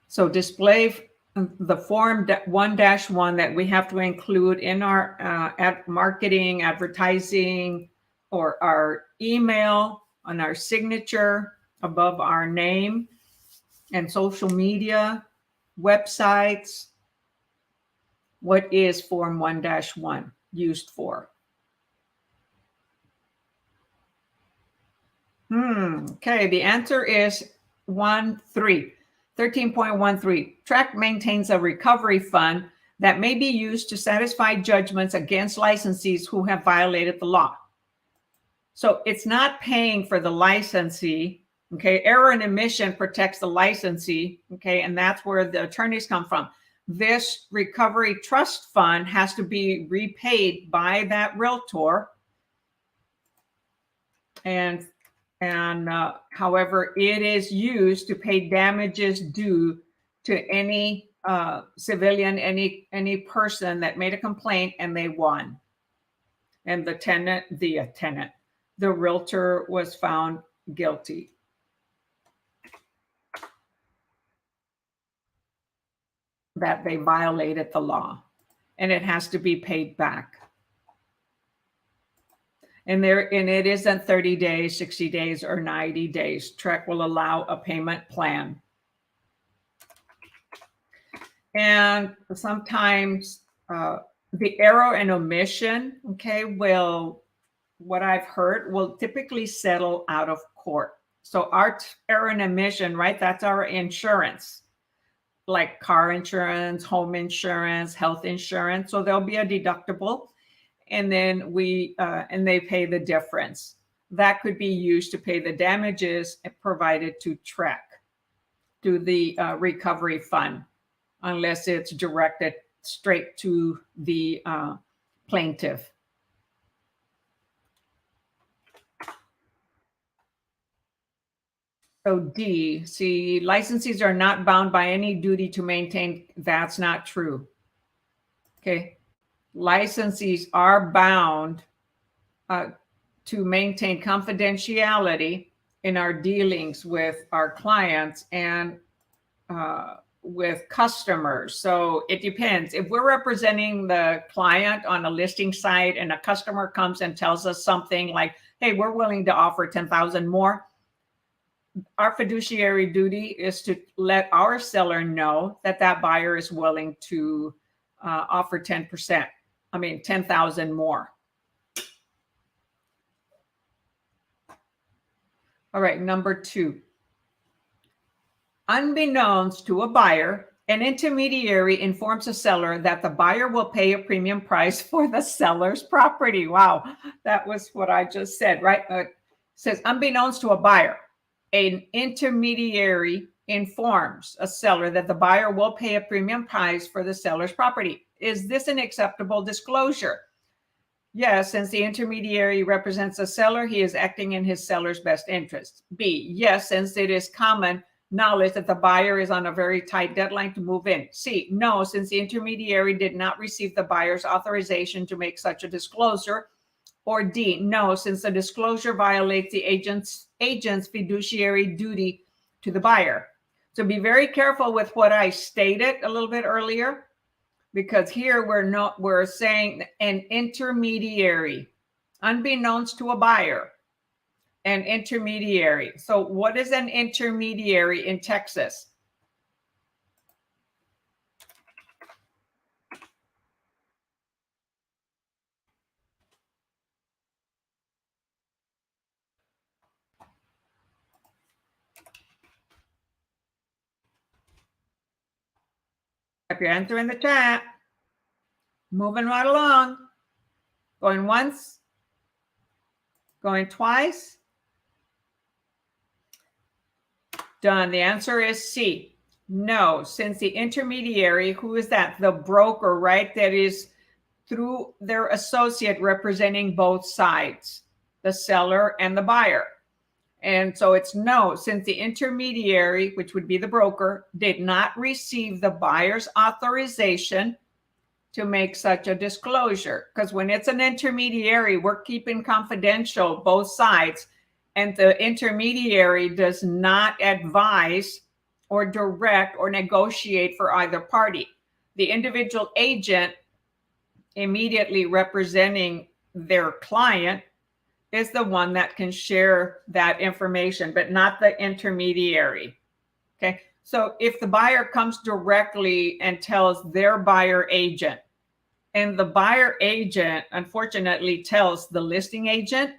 So display the Form 1-1 that we have to include in our marketing, advertising, or our email, on our signature, above our name, and social media, websites. What is Form 1-1 used for? Okay, the answer is 13.13. TREC maintains a recovery fund that may be used to satisfy judgments against licensees who have violated the law. So it's not paying for the licensee. Okay, error and omission protects the licensee. Okay, and that's where the attorneys come from. This recovery trust fund has to be repaid by that realtor. And however, it is used to pay damages due to any civilian, any person that made a complaint and they won. And the realtor was found guilty. That they violated the law, and it has to be paid back. And it isn't 30 days, 60 days, or 90 days. TREC will allow a payment plan. And sometimes the error and omission, what I've heard, will typically settle out of court. So our error and omission, right, that's our insurance. like car insurance, home insurance, health insurance. So there'll be a deductible, and then and they pay the difference. That could be used to pay the damages provided to TREC through the recovery fund, unless it's directed straight to the plaintiff. So D, see, licensees are not bound by any duty to maintain. That's not true. Okay. Licensees are bound to maintain confidentiality in our dealings with our clients and with customers. So it depends. If we're representing the client on a listing site and a customer comes and tells us something like, hey, we're willing to offer 10,000 more, our fiduciary duty is to let our seller know that that buyer is willing to offer 10,000 more. All right, number 2. Unbeknownst to a buyer, an intermediary informs a seller that the buyer will pay a premium price for the seller's property. Wow, that was what I just said, right? It says unbeknownst to a buyer, an intermediary informs a seller that the buyer will pay a premium price for the seller's property. Is this an acceptable disclosure? Yes, since the intermediary represents a seller, he is acting in his seller's best interest. B, yes, since it is common knowledge that the buyer is on a very tight deadline to move in. C, no, since the intermediary did not receive the buyer's authorization to make such a disclosure. Or D, no, since the disclosure violates the agent's fiduciary duty to the buyer. So be very careful with what I stated a little bit earlier, because here we're saying an intermediary, unbeknownst to a buyer, an intermediary. So what is an intermediary in Texas? Type your answer in the chat. Moving right along. Going once. Going twice. Done. The answer is C. No, since the intermediary, who is that? The broker, right? That is through their associate representing both sides, the seller and the buyer. And so it's no, since the intermediary, which would be the broker, did not receive the buyer's authorization to make such a disclosure. Because when it's an intermediary, we're keeping confidential both sides, and the intermediary does not advise or direct or negotiate for either party. The individual agent immediately representing their client is the one that can share that information, but not the intermediary. Okay. So if the buyer comes directly and tells their buyer agent, and the buyer agent unfortunately tells the listing agent,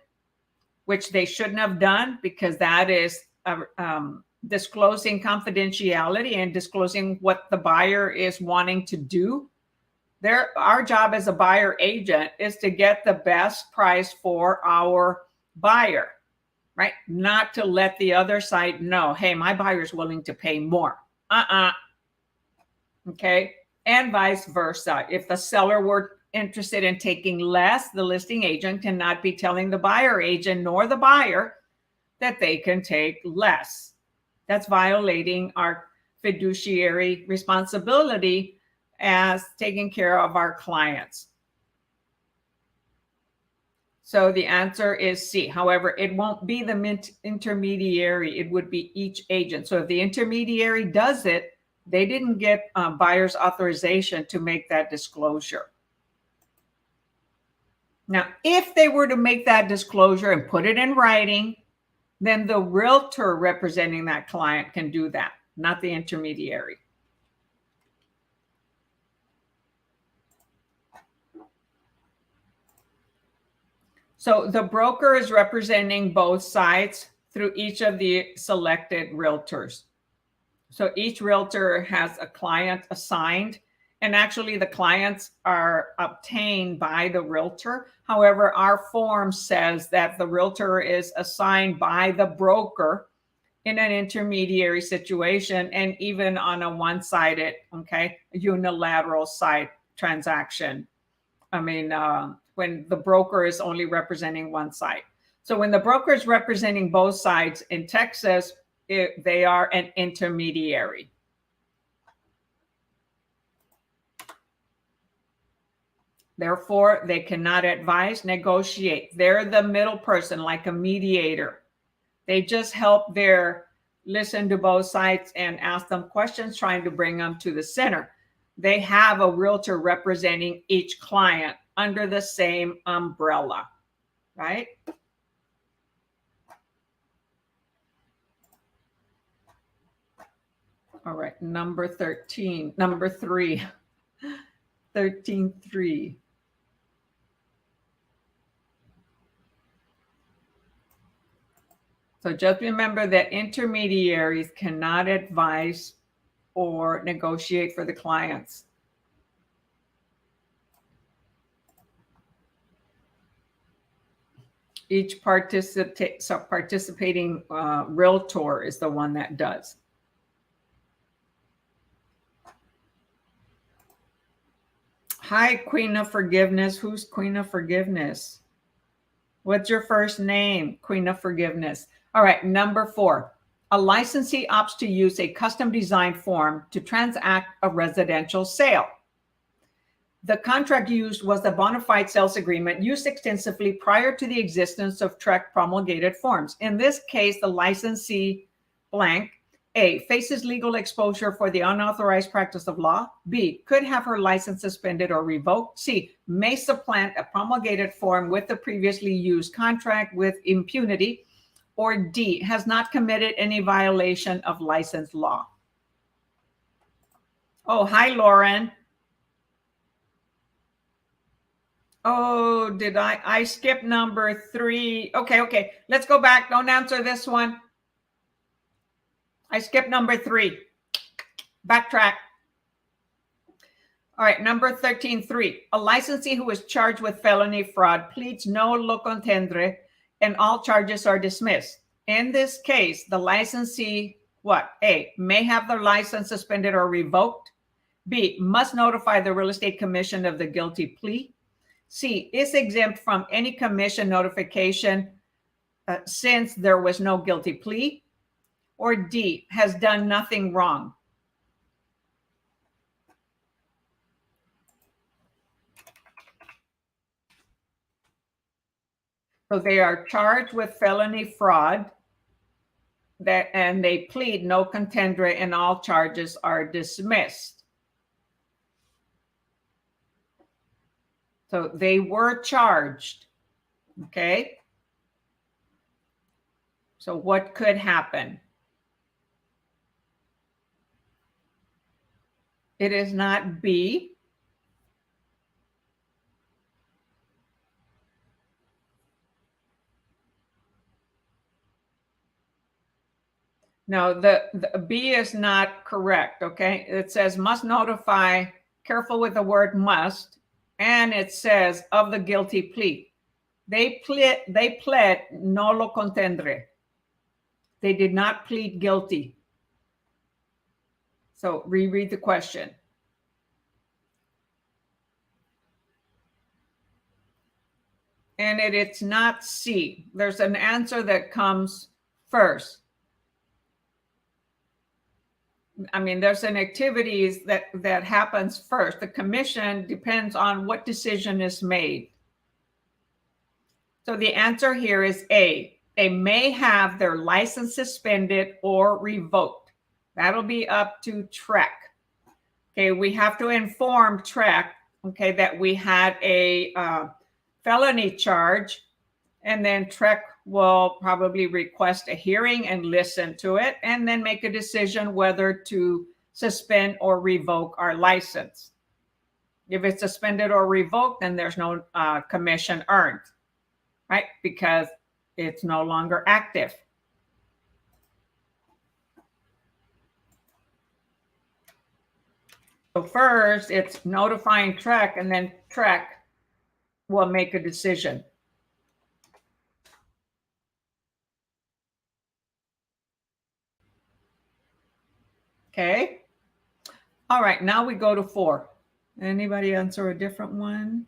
which they shouldn't have done, because that is disclosing confidentiality and disclosing what the buyer is wanting to do. Our job as a buyer agent is to get the best price for our buyer, right? Not to let the other side know, hey, my buyer's willing to pay more. Okay. And vice versa. If the seller were interested in taking less, the listing agent cannot be telling the buyer agent nor the buyer that they can take less. That's violating our fiduciary responsibility as taking care of our clients. So the answer is C. However, it won't be the intermediary. It would be each agent. So if the intermediary does it, they didn't get buyer's authorization to make that disclosure. Now, if they were to make that disclosure and put it in writing, then the realtor representing that client can do that, not the intermediary. So the broker is representing both sides through each of the selected realtors. So each realtor has a client assigned, and actually the clients are obtained by the realtor. However, our form says that the realtor is assigned by the broker in an intermediary situation, and even on a one-sided, unilateral side transaction. I mean, when the broker is only representing one side. So when the broker is representing both sides in Texas, they are an intermediary. Therefore, they cannot advise, negotiate. They're the middle person, like a mediator. They just help listen to both sides and ask them questions, trying to bring them to the center. They have a realtor representing each client under the same umbrella, right? All right, number 13, number 3, 13.3. So just remember that intermediaries cannot advise or negotiate for the clients. Each participating realtor is the one that does. Hi, Queen of Forgiveness. Who's Queen of Forgiveness? What's your first name, Queen of Forgiveness? All right, number 4. A licensee opts to use a custom designed form to transact a residential sale. The contract used was the bona fide sales agreement used extensively prior to the existence of TREC promulgated forms. In this case, the licensee blank A, faces legal exposure for the unauthorized practice of law. B, could have her license suspended or revoked. C, may supplant a promulgated form with the previously used contract with impunity. Or D, has not committed any violation of license law. Oh, hi, Lauren. Oh, did I skip number 3? Okay. Let's go back. Don't answer this one. I skipped number 3. Backtrack. All right, number 13.3. A licensee who is charged with felony fraud pleads no lo contendere and all charges are dismissed. In this case, the licensee, what? A, may have their license suspended or revoked. B, must notify the real estate commission of the guilty plea. C, is exempt from any commission notification since there was no guilty plea. Or D, has done nothing wrong. So they are charged with felony fraud, and they plead no contendere and all charges are dismissed. So they were charged, okay? So what could happen? It is not B. No, the B is not correct, okay? It says must notify, careful with the word must, and it says of the guilty plea. They pled no lo contendere. They did not plead guilty. So reread the question. And it's not C. There's an answer that comes first. I mean, there's an activities that happens first. The commission depends on what decision is made. So the answer here is A. They may have their license suspended or revoked. That'll be up to TREC. Okay, we have to inform TREC, okay, that we had a felony charge, and then TREC will probably request a hearing and listen to it, and then make a decision whether to suspend or revoke our license. If it's suspended or revoked, then there's no commission earned, right? Because it's no longer active. first it's notifying TREC, and then TREC will make a decision. Okay. All right, now we go to 4. Anybody answer a different one?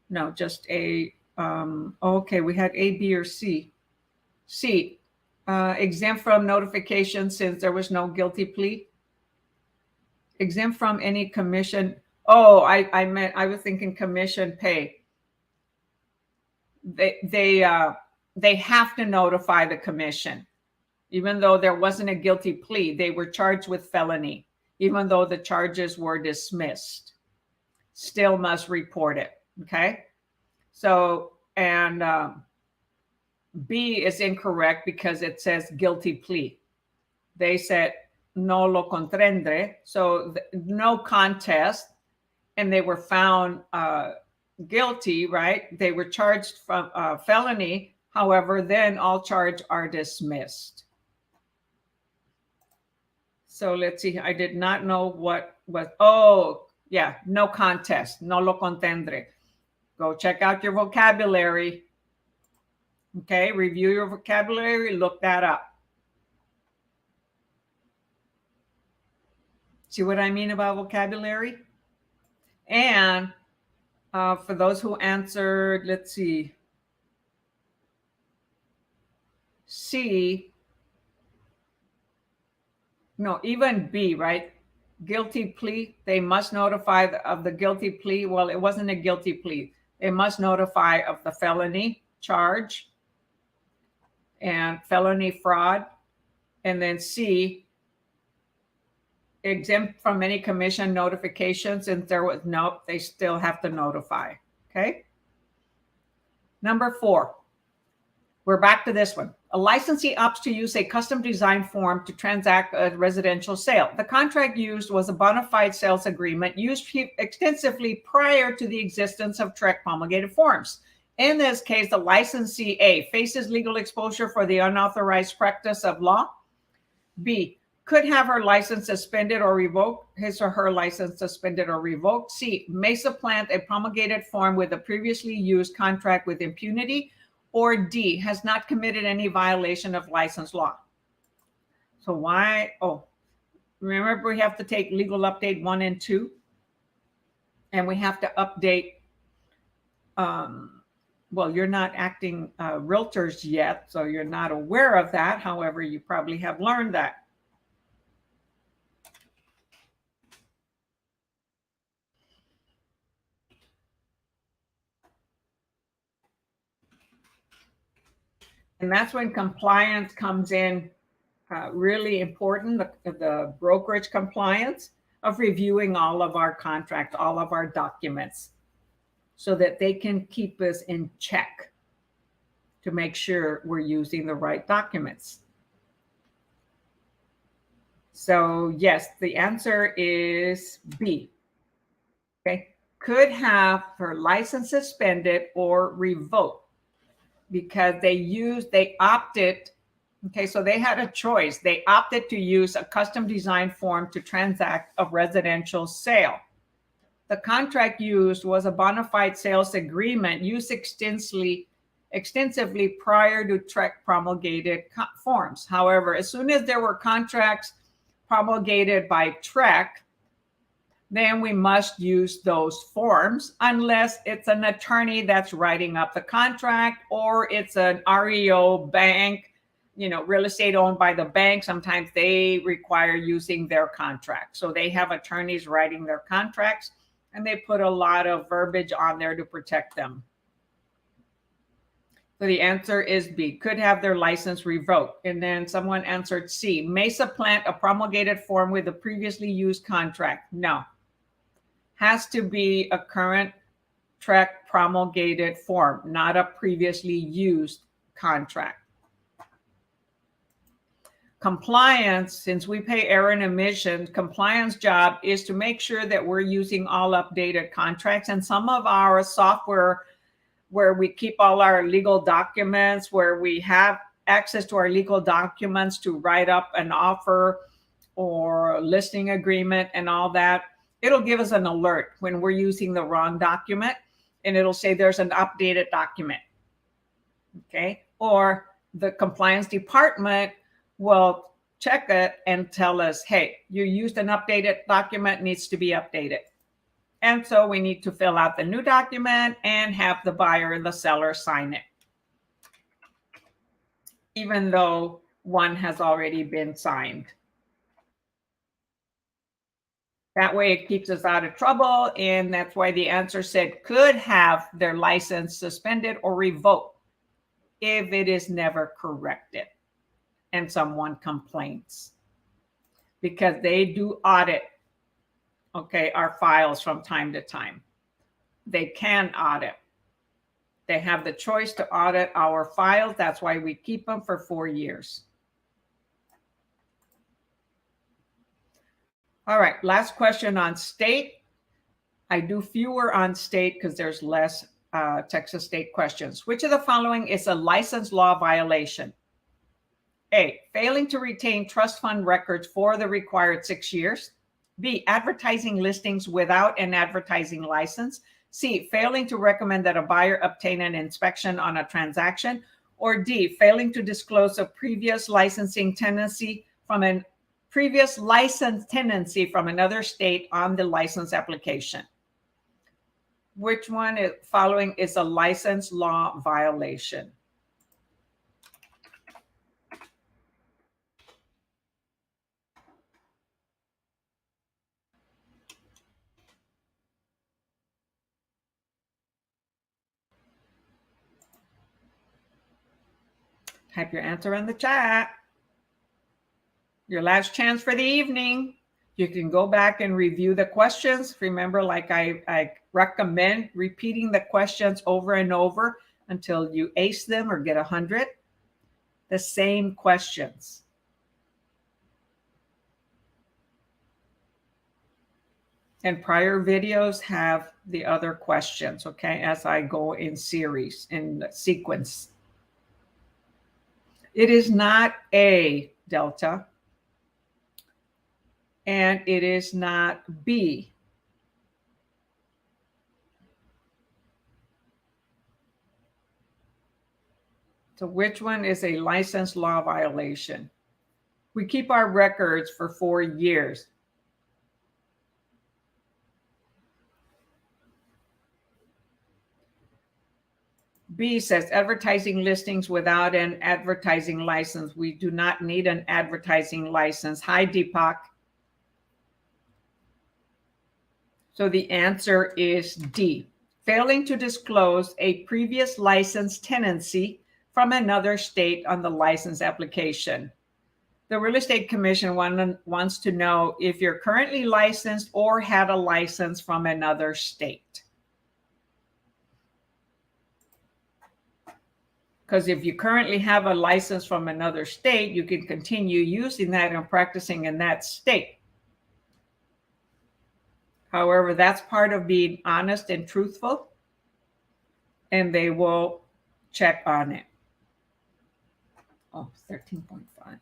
No, just A. Okay, we had A, B, or C. C, exempt from notification since there was no guilty plea. Exempt from any commission. Oh, I was thinking commission pay. They have to notify the commission. Even though there wasn't a guilty plea, they were charged with felony. Even though the charges were dismissed, still must report it. Okay. So, and B is incorrect because it says guilty plea. They said no lo contendere, so no contest, and they were found guilty, right? They were charged from felony. However, then all charges are dismissed. So let's see. I did not know what was. Oh, yeah, no contest, no lo contendere. Go check out your vocabulary. Okay, review your vocabulary, look that up. See what I mean about vocabulary? And for those who answered, let's see, C, no, even B, right? Guilty plea, they must notify of the guilty plea. Well, it wasn't a guilty plea. They must notify of the felony charge and felony fraud. And then C, exempt from any commission notifications. And there was no, they still have to notify. Okay. Number 4, we're back to this one. A licensee opts to use a custom designed form to transact a residential sale. The contract used was a bona fide sales agreement used extensively prior to the existence of TREC promulgated forms. In this case, the licensee A faces legal exposure for the unauthorized practice of law. B, could have her license suspended or revoked, his or her license suspended or revoked. C, may supplant a promulgated form with a previously used contract with impunity. Or D, has not committed any violation of license law. So why? Oh, remember we have to take legal update 1 and 2. And we have to update, well, you're not acting realtors yet, so you're not aware of that. However, you probably have learned that. And that's when compliance comes in really important, the brokerage compliance of reviewing all of our contracts, all of our documents, so that they can keep us in check to make sure we're using the right documents. So yes, the answer is B. Okay, could have her license suspended or revoked because they opted. Okay, so they had a choice. They opted to use a custom designed form to transact a residential sale. The contract used was a bona fide sales agreement used extensively prior to TREC promulgated forms. However, as soon as there were contracts promulgated by TREC, then we must use those forms unless it's an attorney that's writing up the contract, or it's an REO bank, real estate owned by the bank. Sometimes they require using their contract. So they have attorneys writing their contracts, and they put a lot of verbiage on there to protect them. So the answer is B, could have their license revoked. And then someone answered C, may supplant a promulgated form with a previously used contract. No. Has to be a current TREC promulgated form, not a previously used contract. Compliance, since we pay error and omission, compliance job is to make sure that we're using all updated contracts. And some of our software where we keep all our legal documents, where we have access to our legal documents to write up an offer or listing agreement and all that, it'll give us an alert when we're using the wrong document, and it'll say there's an updated document. Okay. Or the compliance department will check it and tell us, hey, you used an updated document, needs to be updated. And so we need to fill out the new document and have the buyer and the seller sign it, even though one has already been signed. That way it keeps us out of trouble. And that's why the answer said could have their license suspended or revoked if it is never corrected and someone complains, because they do audit, okay, our files from time to time. They can audit. They have the choice to audit our files. That's why we keep them for 4 years. All right, last question on state. I do fewer on state because there's less Texas state questions. Which of the following is a license law violation? A, failing to retain trust fund records for the required 6 years. B, advertising listings without an advertising license. C, failing to recommend that a buyer obtain an inspection on a transaction. Or D, failing to disclose a previous licensing tenancy from an previous licensed tenancy from another state on the license application. Which one is following is a license law violation? Type your answer in the chat. Your last chance for the evening. You can go back and review the questions. Remember, like I recommend repeating the questions over and over until you ace them or get 100. The same questions. And prior videos have the other questions, okay, as I go in series, in sequence. It is not A, Delta. And it is not B. So which one is a license law violation? We keep our records for 4 years. B says advertising listings without an advertising license. We do not need an advertising license. Hi, Deepak. So the answer is D, failing to disclose a previous licensed tenancy from another state on the license application. The Real Estate Commission wants to know if you're currently licensed or had a license from another state. Because if you currently have a license from another state, you can continue using that and practicing in that state. However, that's part of being honest and truthful, and they will check on it. Oh, 13.5.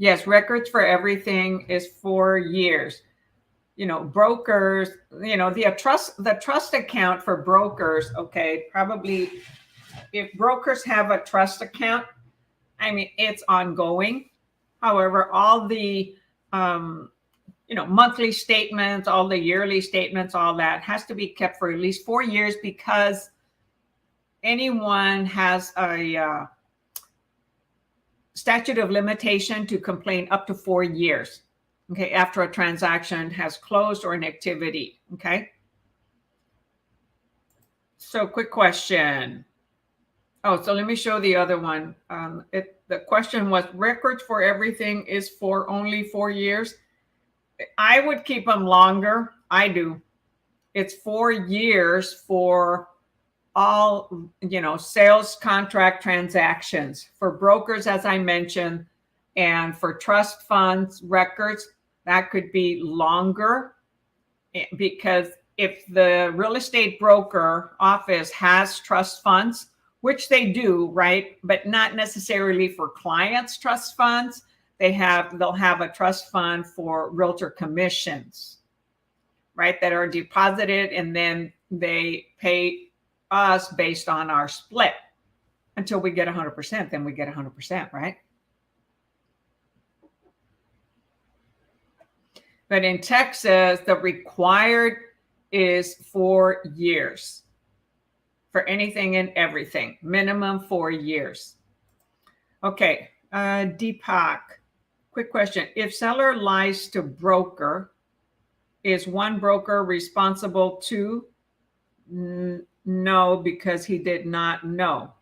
Yes, records for everything is 4 years. You know, brokers, you know, the trust account for brokers, okay, probably if brokers have a trust account, I mean, it's ongoing. However, all the, you know, monthly statements, all the yearly statements, all that has to be kept for at least 4 years, because anyone has a statute of limitation to complain up to 4 years, okay, after a transaction has closed or an activity, okay? So quick question. Oh, so let me show the other one. The question was, records for everything is for only 4 years. I would keep them longer. I do. It's 4 years for all, you know, sales contract transactions. For brokers, as I mentioned, And for trust funds records, that could be longer, because if the real estate broker office has trust funds, which they do, right? But not necessarily for clients' trust funds. They'll have a trust fund for realtor commissions, right? That are deposited, and then they pay us based on our split until we get 100%. Then we get 100%, right? But in Texas, the required is 4 years for anything and everything, minimum 4 years. Okay, Deepak, quick question. If seller lies to broker, is one broker responsible too? No, because he did not know.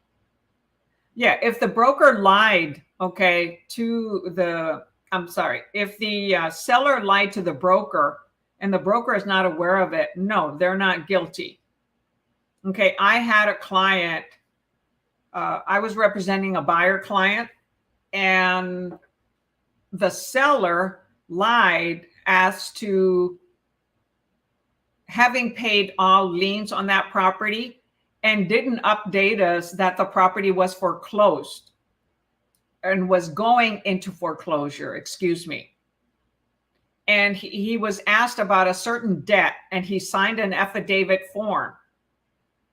Yeah, if the broker lied, okay, if the seller lied to the broker and the broker is not aware of it, no, they're not guilty. Okay, I had a client, I was representing a buyer client, and the seller lied as to having paid all liens on that property and didn't update us that the property was foreclosed and was going into foreclosure, excuse me. And he was asked about a certain debt, and he signed an affidavit form.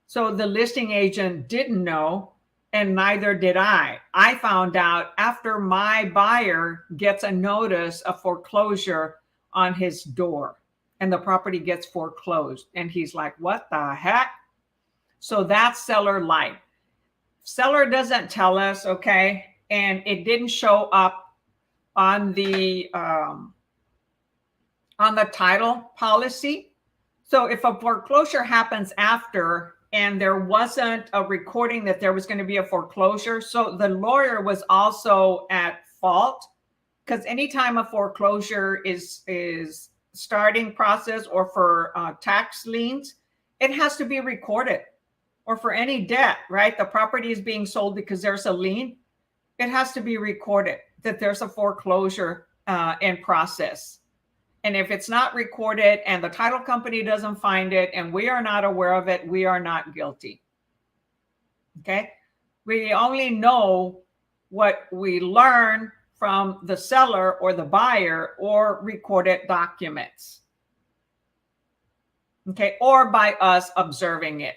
So the listing agent didn't know, and neither did I. I found out after my buyer gets a notice of foreclosure on his door, and the property gets foreclosed. And he's like, what the heck? So that seller lied. Seller doesn't tell us, okay, and it didn't show up on the title policy. So if a foreclosure happens after and there wasn't a recording that there was going to be a foreclosure, so the lawyer was also at fault, because anytime a foreclosure is starting process, or for tax liens, it has to be recorded. Or for any debt, right? The property is being sold because there's a lien. It has to be recorded that there's a foreclosure in process. And if it's not recorded and the title company doesn't find it and we are not aware of it, we are not guilty. Okay? We only know what we learn from the seller or the buyer or recorded documents. Okay? Or by us observing it.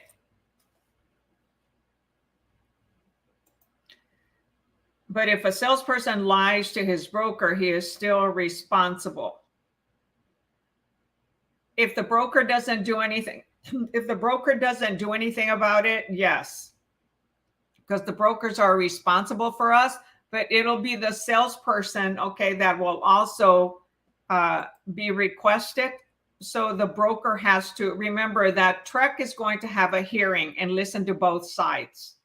But if a salesperson lies to his broker, he is still responsible. If the broker doesn't do anything, about it, yes. Because the brokers are responsible for us, but it'll be the salesperson, okay, that will also be requested. So the broker has to remember that TREC is going to have a hearing and listen to both sides.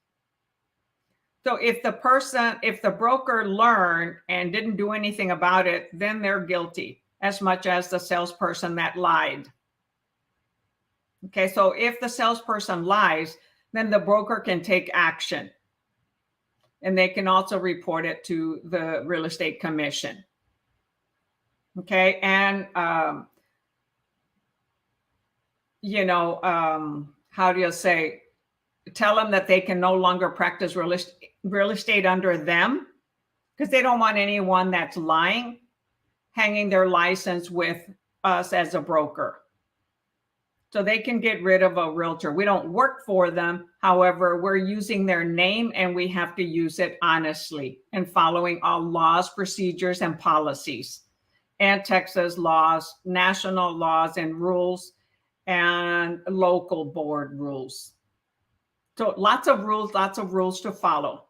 So if the broker learned and didn't do anything about it, then they're guilty as much as the salesperson that lied. Okay, so if the salesperson lies, then the broker can take action. And they can also report it to the real estate commission. Okay, and how do you say? Tell them that they can no longer practice real estate under them, because they don't want anyone that's lying hanging their license with us as a broker. So they can get rid of a realtor. We don't work for them. However, we're using their name and we have to use it honestly and following all laws, procedures, and policies, and Texas laws, national laws and rules, and local board rules. So lots of rules to follow.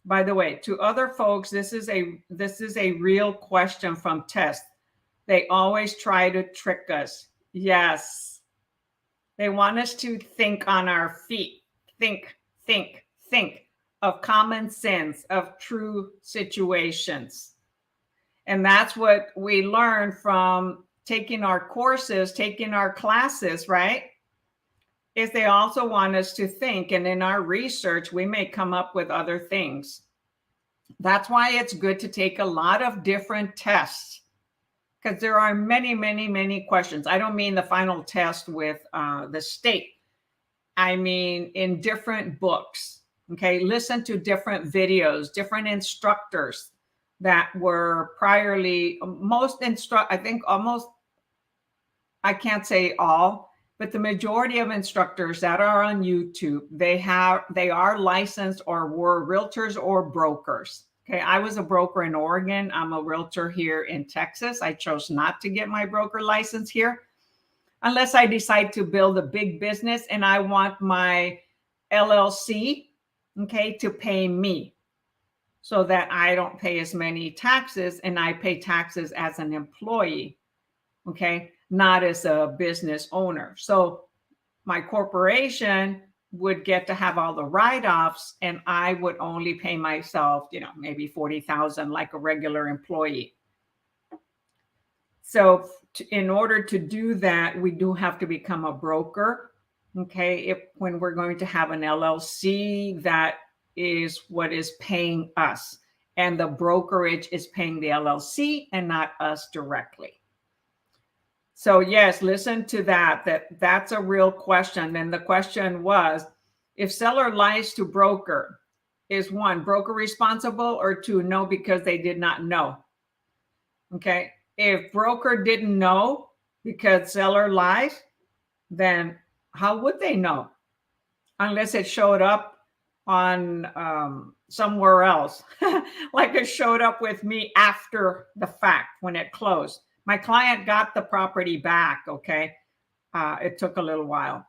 By the way, to other folks, this is a real question from Test. They always try to trick us. Yes. They want us to think on our feet. Think of common sense, of true situations. And that's what we learn from taking our courses, taking our classes, right? Is they also want us to think, and in our research, we may come up with other things. That's why it's good to take a lot of different tests, because there are many, many, many questions. I don't mean the final test with the state. I mean in different books. Okay, listen to different videos, different instructors that were priorly, I think almost, I can't say all, but the majority of instructors that are on YouTube, they are licensed or were realtors or brokers. Okay, I was a broker in Oregon. I'm a realtor here in Texas. I chose not to get my broker license here unless I decide to build a big business and I want my LLC, okay, to pay me so that I don't pay as many taxes and I pay taxes as an employee, okay, not as a business owner. So my corporation would get to have all the write-offs and I would only pay myself, maybe 40,000 like a regular employee. So in order to do that, we do have to become a broker. Okay, when we're going to have an LLC, that is what is paying us, and the brokerage is paying the LLC and not us directly. So yes, listen to that's a real question. And the question was, if seller lies to broker, is one, broker responsible, or two, no, because they did not know? Okay, if broker didn't know because seller lies, then how would they know? Unless it showed up on somewhere else, like it showed up with me after the fact when it closed. My client got the property back, okay? It took a little while.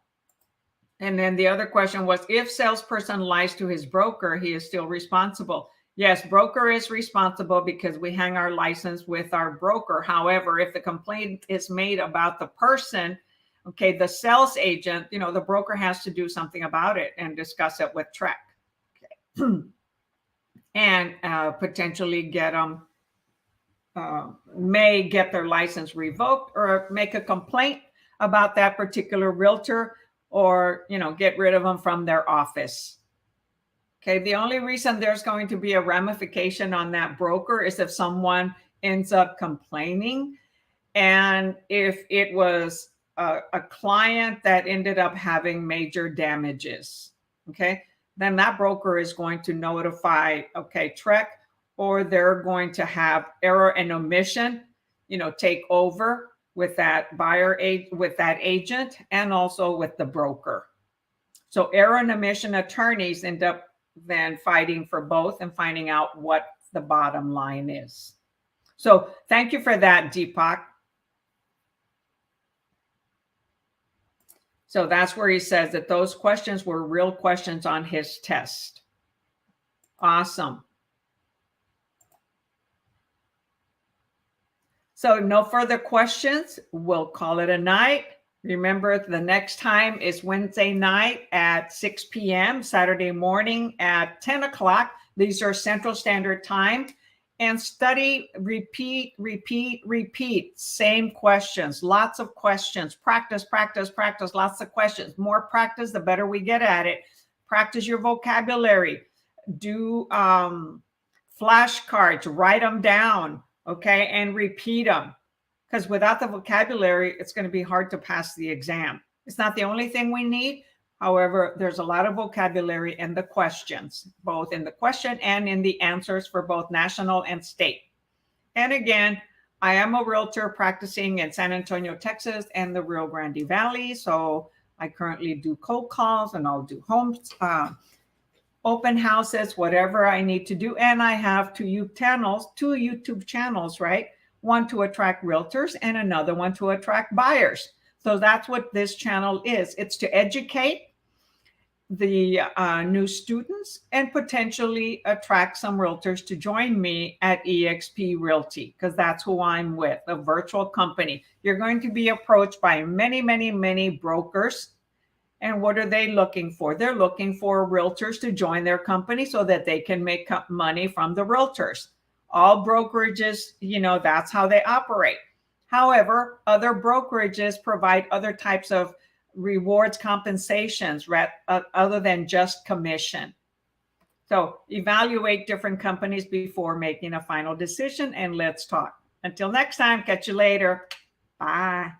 And then the other question was, if salesperson lies to his broker, he is still responsible. Yes, broker is responsible because we hang our license with our broker. However, if the complaint is made about the person, okay, the sales agent, the broker has to do something about it and discuss it with TREC. Okay. And potentially get them, may get their license revoked or make a complaint about that particular realtor, or, get rid of them from their office. Okay, the only reason there's going to be a ramification on that broker is if someone ends up complaining, and if it was a client that ended up having major damages, okay, then that broker is going to notify, okay, TREC, or they're going to have error and omission, take over with that buyer, with that agent, and also with the broker. So error and omission attorneys end up then fighting for both and finding out what the bottom line is. So thank you for that, Deepak. So that's where he says that those questions were real questions on his test. Awesome. So no further questions. We'll call it a night. Remember, the next time is Wednesday night at 6 p.m., Saturday morning at 10 o'clock. These are Central Standard Time. And study, repeat, repeat, repeat. Same questions, lots of questions. Practice, practice, practice, lots of questions. More practice, the better we get at it. Practice your vocabulary. Do flashcards, write them down, okay, and repeat them. Because without the vocabulary, it's going to be hard to pass the exam. It's not the only thing we need. However, there's a lot of vocabulary in the questions, both in the question and in the answers for both national and state. And again, I am a realtor practicing in San Antonio, Texas, and the Rio Grande Valley. So I currently do cold calls, and I'll do homes, open houses, whatever I need to do. And I have two YouTube channels, right? One to attract realtors and another one to attract buyers. So that's what this channel is. It's to educate the new students and potentially attract some realtors to join me at eXp Realty, because that's who I'm with, a virtual company. You're going to be approached by many, many, many brokers. And what are they looking for? They're looking for realtors to join their company so that they can make money from the realtors. All brokerages, that's how they operate. However, other brokerages provide other types of rewards, compensations, other than just commission. So evaluate different companies before making a final decision, and let's talk. Until next time, catch you later. Bye.